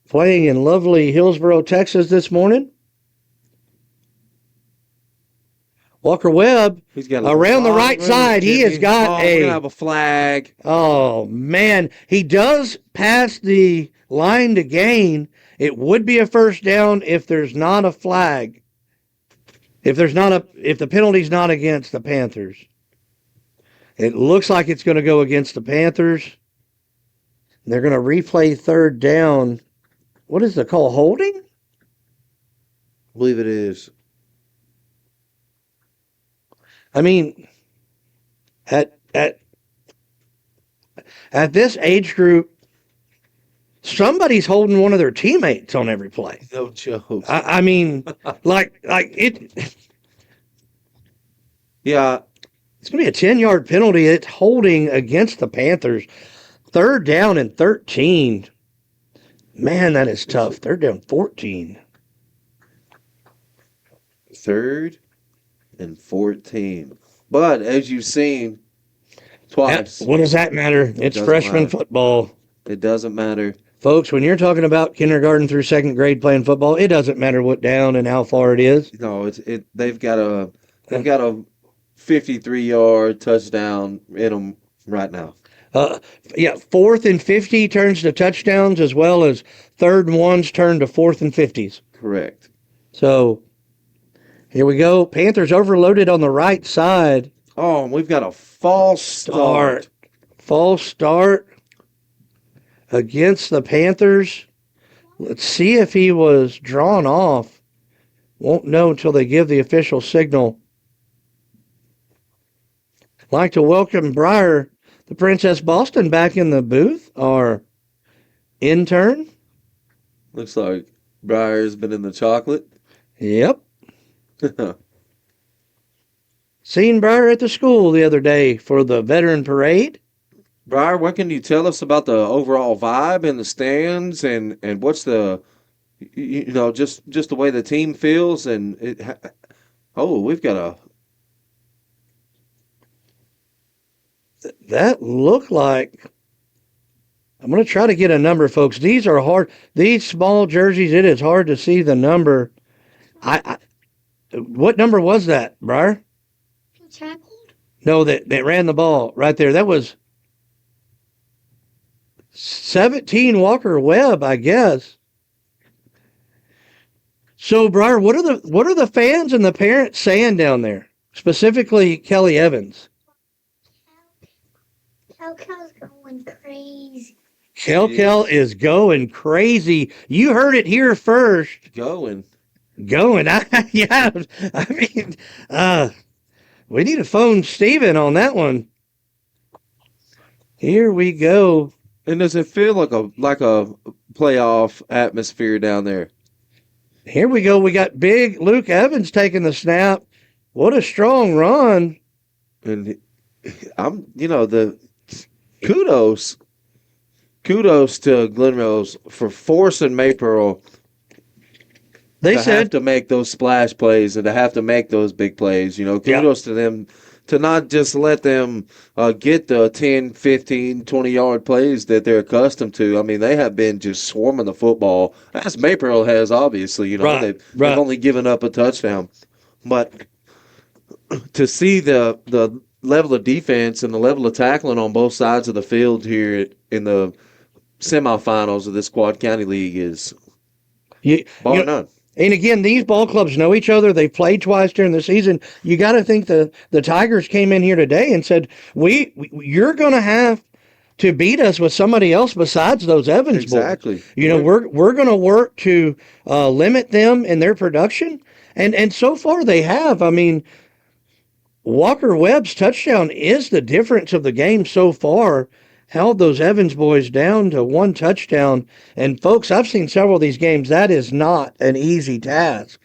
Playing in lovely Hillsboro, Texas this morning. Walker Webb around the right side. He has got we're gonna have a flag. Oh, man. He does pass the line to gain. It would be a 1st down if there's not a flag. If the penalty's not against the Panthers. It looks like it's going to go against the Panthers. They're going to replay 3rd down. What is the call? Holding? I believe it is. I mean, at this age group, somebody's holding one of their teammates on every play. No joke. I mean, like it. Yeah. It's going to be a 10-yard penalty. It's holding against the Panthers. 3rd down and 13. Man, that is tough. 3rd down 14. 3rd and 14. But as you've seen twice. What does that matter? It's freshman football. It doesn't matter. Folks, when you're talking about kindergarten through 2nd grade playing football, it doesn't matter what down and how far it is. No, they've got a 53-yard touchdown in them right now. 4th and 50 turns to touchdowns, as well as 3rd and 1s turn to 4th and 50s. Correct. So here we go. Panthers overloaded on the right side. Oh, we've got a false start. False start against the Panthers. Let's see if he was drawn off. Won't know until they give the official signal. I'd like to welcome Briar, the Princess Boston, back in the booth. Our intern. Looks like Briar's been in the chocolate. Yep. Seen Briar at the school the other day for the veteran parade. Briar, what can you tell us about the overall vibe in the stands and what's the, just the way the team feels? And we've got a. That looked like, I'm going to try to get a number, folks. These are hard. These small jerseys, it is hard to see the number. What number was that, Briar? Tackled? No, that ran the ball right there. That was 17 Walker Webb, I guess. So, Briar, what are the fans and the parents saying down there? Specifically, Kelly Evans. Cal's going crazy. Kel is going crazy. You heard it here first. Going. Yeah. I mean, we need to phone Steven on that one. Here we go. And does it feel like a playoff atmosphere down there? Here we go. We got big Luke Evans taking the snap. What a strong run. And the kudos to Glen Rose for forcing Maypearl They to said have to make those splash plays and to have to make those big plays. Kudos to them to not just let them get the 10, 15, 20-yard plays that they're accustomed to. I mean, they have been just swarming the football, as Maypearl has, obviously. They've only given up a touchdown. But to see the level of defense and the level of tackling on both sides of the field here in the semifinals of this Quad County League is bar none. And again, these ball clubs know each other. They've played twice during the season. You got to think the Tigers came in here today and said, you're going to have to beat us with somebody else besides those Evans boys. Exactly. We're going to work to limit them in their production. And so far they have. I mean, Walker Webb's touchdown is the difference of the game so far. Held those Evans boys down to one touchdown. And folks, I've seen several of these games. That is not an easy task.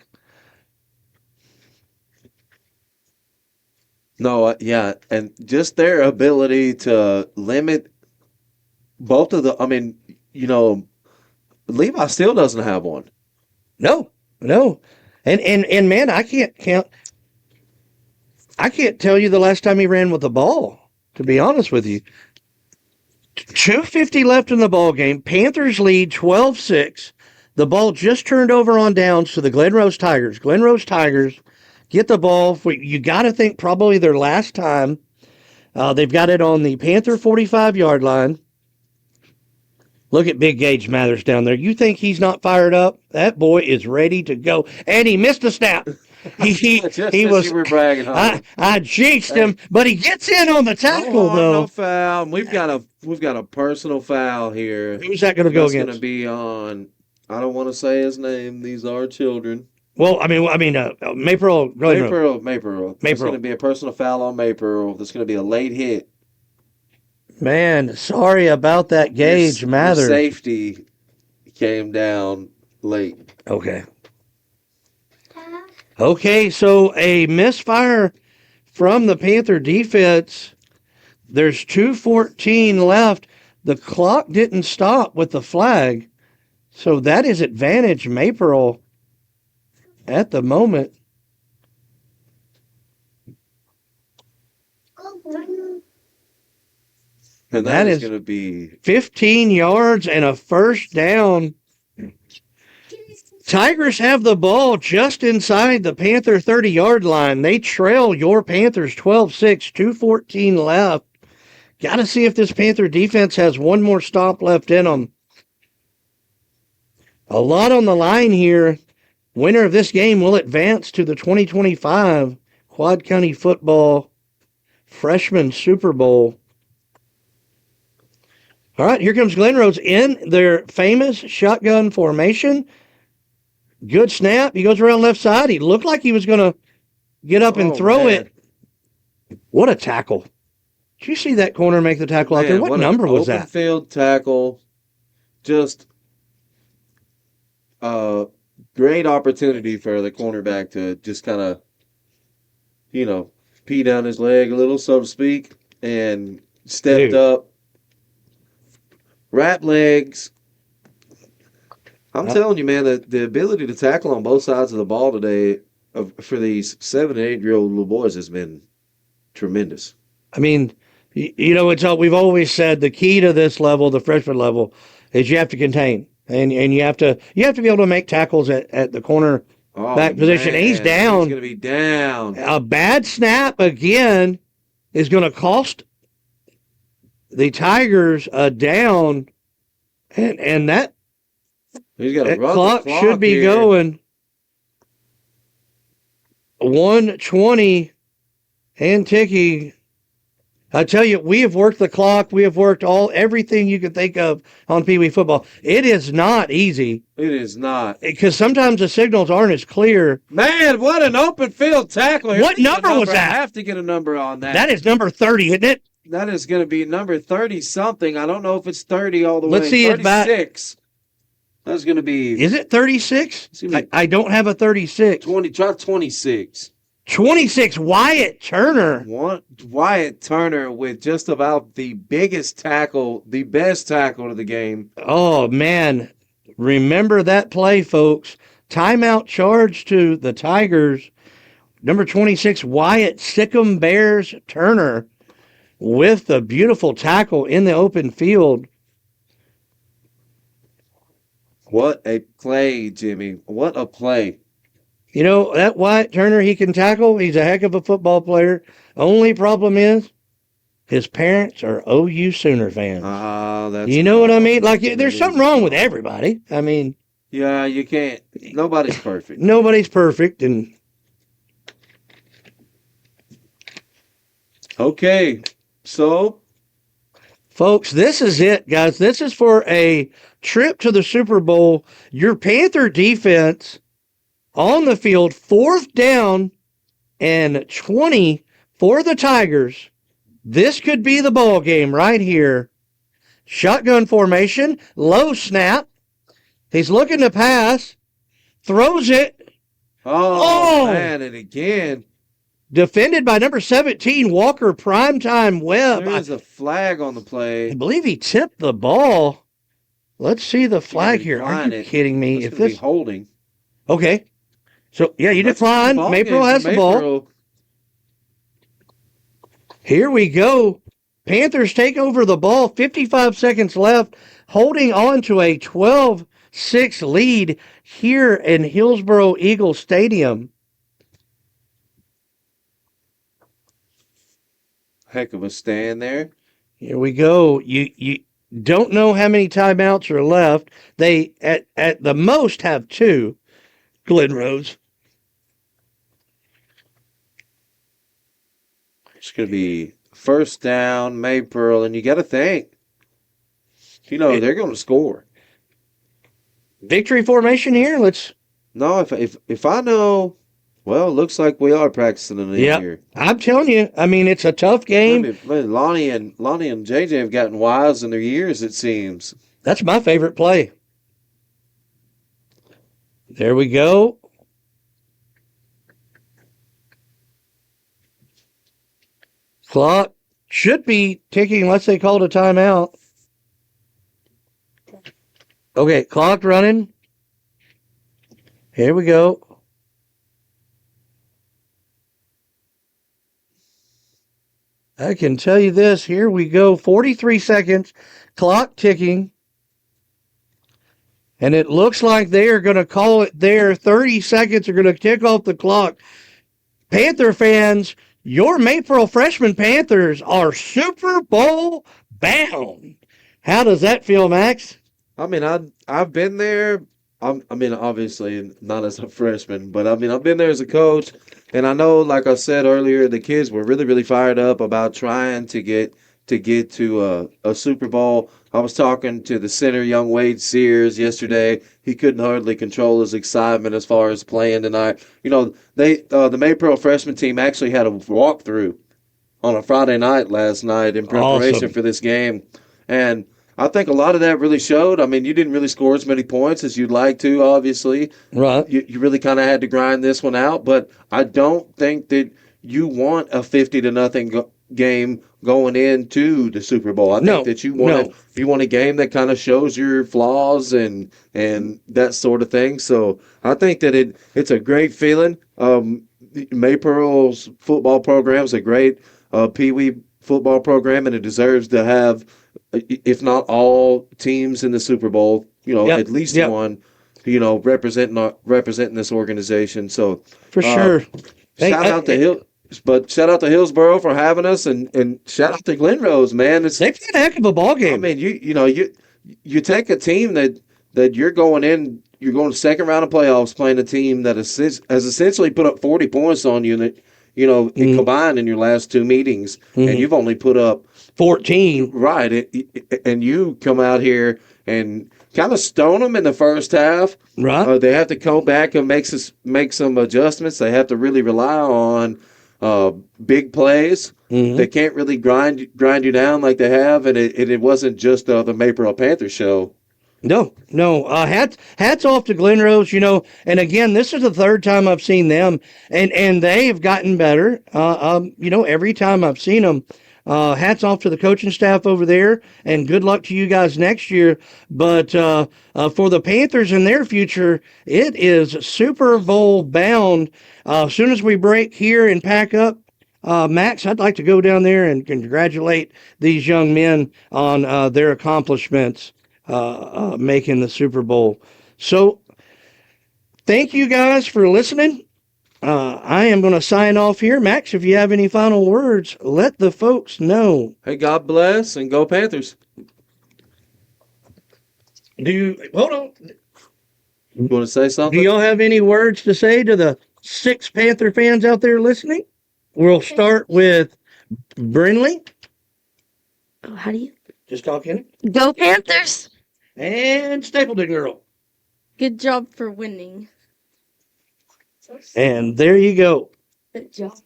No, yeah, and just their ability to limit both of the. I mean, Levi still doesn't have one. No, and man, I can't tell you the last time he ran with the ball. To be honest with you. 2:50 left in the ball game. Panthers lead 12-6. The ball just turned over on downs to the Glen Rose Tigers. Glen Rose Tigers get the ball. You got to think probably their last time. They've got it on the Panther 45-yard line. Look at Big Gage Mathers down there. You think he's not fired up? That boy is ready to go. And he missed a snap. He was. You were bragging on I jinxed him, but he gets in on the tackle though. No foul. We've got a personal foul here. Who's that going to go against? It's going to be on. I don't want to say his name. These are children. Well, Maypearl. Maypearl. It's going to be a personal foul on Maypearl. There's going to be a late hit. Man, sorry about that, Gage Mathers. Safety came down late. Okay, so a misfire from the Panther defense. There's 2:14 left. The clock didn't stop with the flag. So that is advantage Maypearl at the moment. And that is going to be 15 yards and a first down. Tigers have the ball just inside the Panther 30-yard line. They trail your Panthers 12-6, 2:14 left. Got to see if this Panther defense has one more stop left in them. A lot on the line here. Winner of this game will advance to the 2025 Quad County Football Freshman Super Bowl. All right, here comes Glen Rose in their famous shotgun formation. Good snap. He goes around left side. He looked like he was going to get up and throw it. What a tackle. Did you see that corner make the tackle out there? What number was that? Open field tackle. Just great opportunity for the cornerback to just kind of, pee down his leg a little, so to speak, and stepped up. Wrap legs. I'm telling you, man, the ability to tackle on both sides of the ball today for these 7 and 8-year-old little boys has been tremendous. I mean, we've always said the key to this level, the freshman level, is you have to contain, and you have to be able to make tackles at the corner back position. Man, he's down. He's going to be down. A bad snap again is going to cost the Tigers a down, and that. He's got to run clock the clock should be here. going. 1:20 and ticking. I tell you, we have worked the clock. We have worked everything you can think of on Pee Wee football. It is not easy It is not. because sometimes the signals aren't as clear. Man, what an open field tackle. What number was that? I have to get a number on that. That is number 30, isn't it? That is going to be number 30-something. I don't know if it's 30 all the way. Let's see. 36. That's going to be. Is it 36? I don't have a 36. 26. 26, Wyatt Turner. Wyatt Turner with just about the biggest tackle, the best tackle of the game. Oh, man. Remember that play, folks. Timeout charge to the Tigers. Number 26, Wyatt Sikkim Bears Turner with the beautiful tackle in the open field. What a play, Jimmy. What a play. You know, that Wyatt Turner, he can tackle. He's a heck of a football player. Only problem is his parents are OU Sooner fans. That's you know what I mean? Like, there's something wrong with everybody. I mean. Yeah, you can't. Nobody's perfect. Nobody's perfect. And okay, so. Folks, this is it, guys. This is for a trip to the Super Bowl. Your Panther defense on the field, 4th down and 20 for the Tigers. This could be the ball game right here. Shotgun formation, low snap. He's looking to pass, throws it. Oh, man, and again. Defended by number 17, Walker Primetime Webb. There's a flag on the play. I believe he tipped the ball. Let's see the flag here. Are you kidding me? If this holding. Okay. So, yeah, you declined. Maypearl has the ball. Here we go. Panthers take over the ball. 55 seconds left. Holding on to a 12-6 lead here in Hillsboro Eagles Stadium. Heck of a stand there. Here we go. You don't know how many timeouts are left. They, at the most, have 2. Glen Rose. It's going to be first down, Maypearl, and you got to think, they're going to score. Victory formation here. No, if I know, well, it looks like we are practicing in here. I'm telling you. I mean, it's a tough game. Lonnie and JJ have gotten wise in their years, it seems. That's my favorite play. There we go. Clock should be ticking unless they called a timeout. Okay, clock running. Here we go. I can tell you this. Here we go. 43 seconds. Clock ticking. And it looks like they are going to call it there. 30 seconds are going to tick off the clock. Panther fans, your Maypearl freshman Panthers are Super Bowl bound. How does that feel, Max? I mean, I've been there. Obviously not as a freshman, but I've been there as a coach, and I know, like I said earlier, the kids were really, really fired up about trying to get to a Super Bowl. I was talking to the center, young Wade Sears, yesterday. He couldn't hardly control his excitement as far as playing tonight. The Maypearl freshman team actually had a walkthrough on a Friday night last night in preparation for this game, and I think a lot of that really showed. I mean, you didn't really score as many points as you'd like to, obviously. Right. You really kind of had to grind this one out, but I don't think that you want a 50-0 game going into the Super Bowl. I think that you want a game that kind of shows your flaws and that sort of thing. So I think that it's a great feeling. Maypearl's football program is a great Pee Wee football program, and it deserves to have, if not all teams in the Super Bowl, at least one, representing this organization. So for sure, shout out to Hillsboro for having us, and shout out to Glen Rose, man. They played a heck of a ball game. I mean, you take a team that you're going in you're going to second round of playoffs playing a team that has essentially put up 40 points on you, combined in your last two meetings, and you've only put up 14. Right, and you come out here and kind of stone them in the first half. Right. They have to come back and make some adjustments. They have to really rely on big plays. They can't really grind you down like they have, and it wasn't just the Maypearl Panther show. No. Hats off to Glen Rose, and again, this is the third time I've seen them, and they have gotten better, every time I've seen them. Hats off to the coaching staff over there, and good luck to you guys next year. But for the Panthers and their future, it is Super Bowl bound. As soon as we break here and pack up, Max, I'd like to go down there and congratulate these young men on their accomplishments making the Super Bowl. So thank you guys for listening. I am going to sign off here. Max, if you have any final words, let the folks know. Hey, God bless and go Panthers. Hold on. You want to say something? Do y'all have any words to say to the 6 Panther fans out there listening? We'll start with Brinley. How do you? Just talking. Go Panthers! And Stapleton Girl. Good job for winning. And there you go. Good job.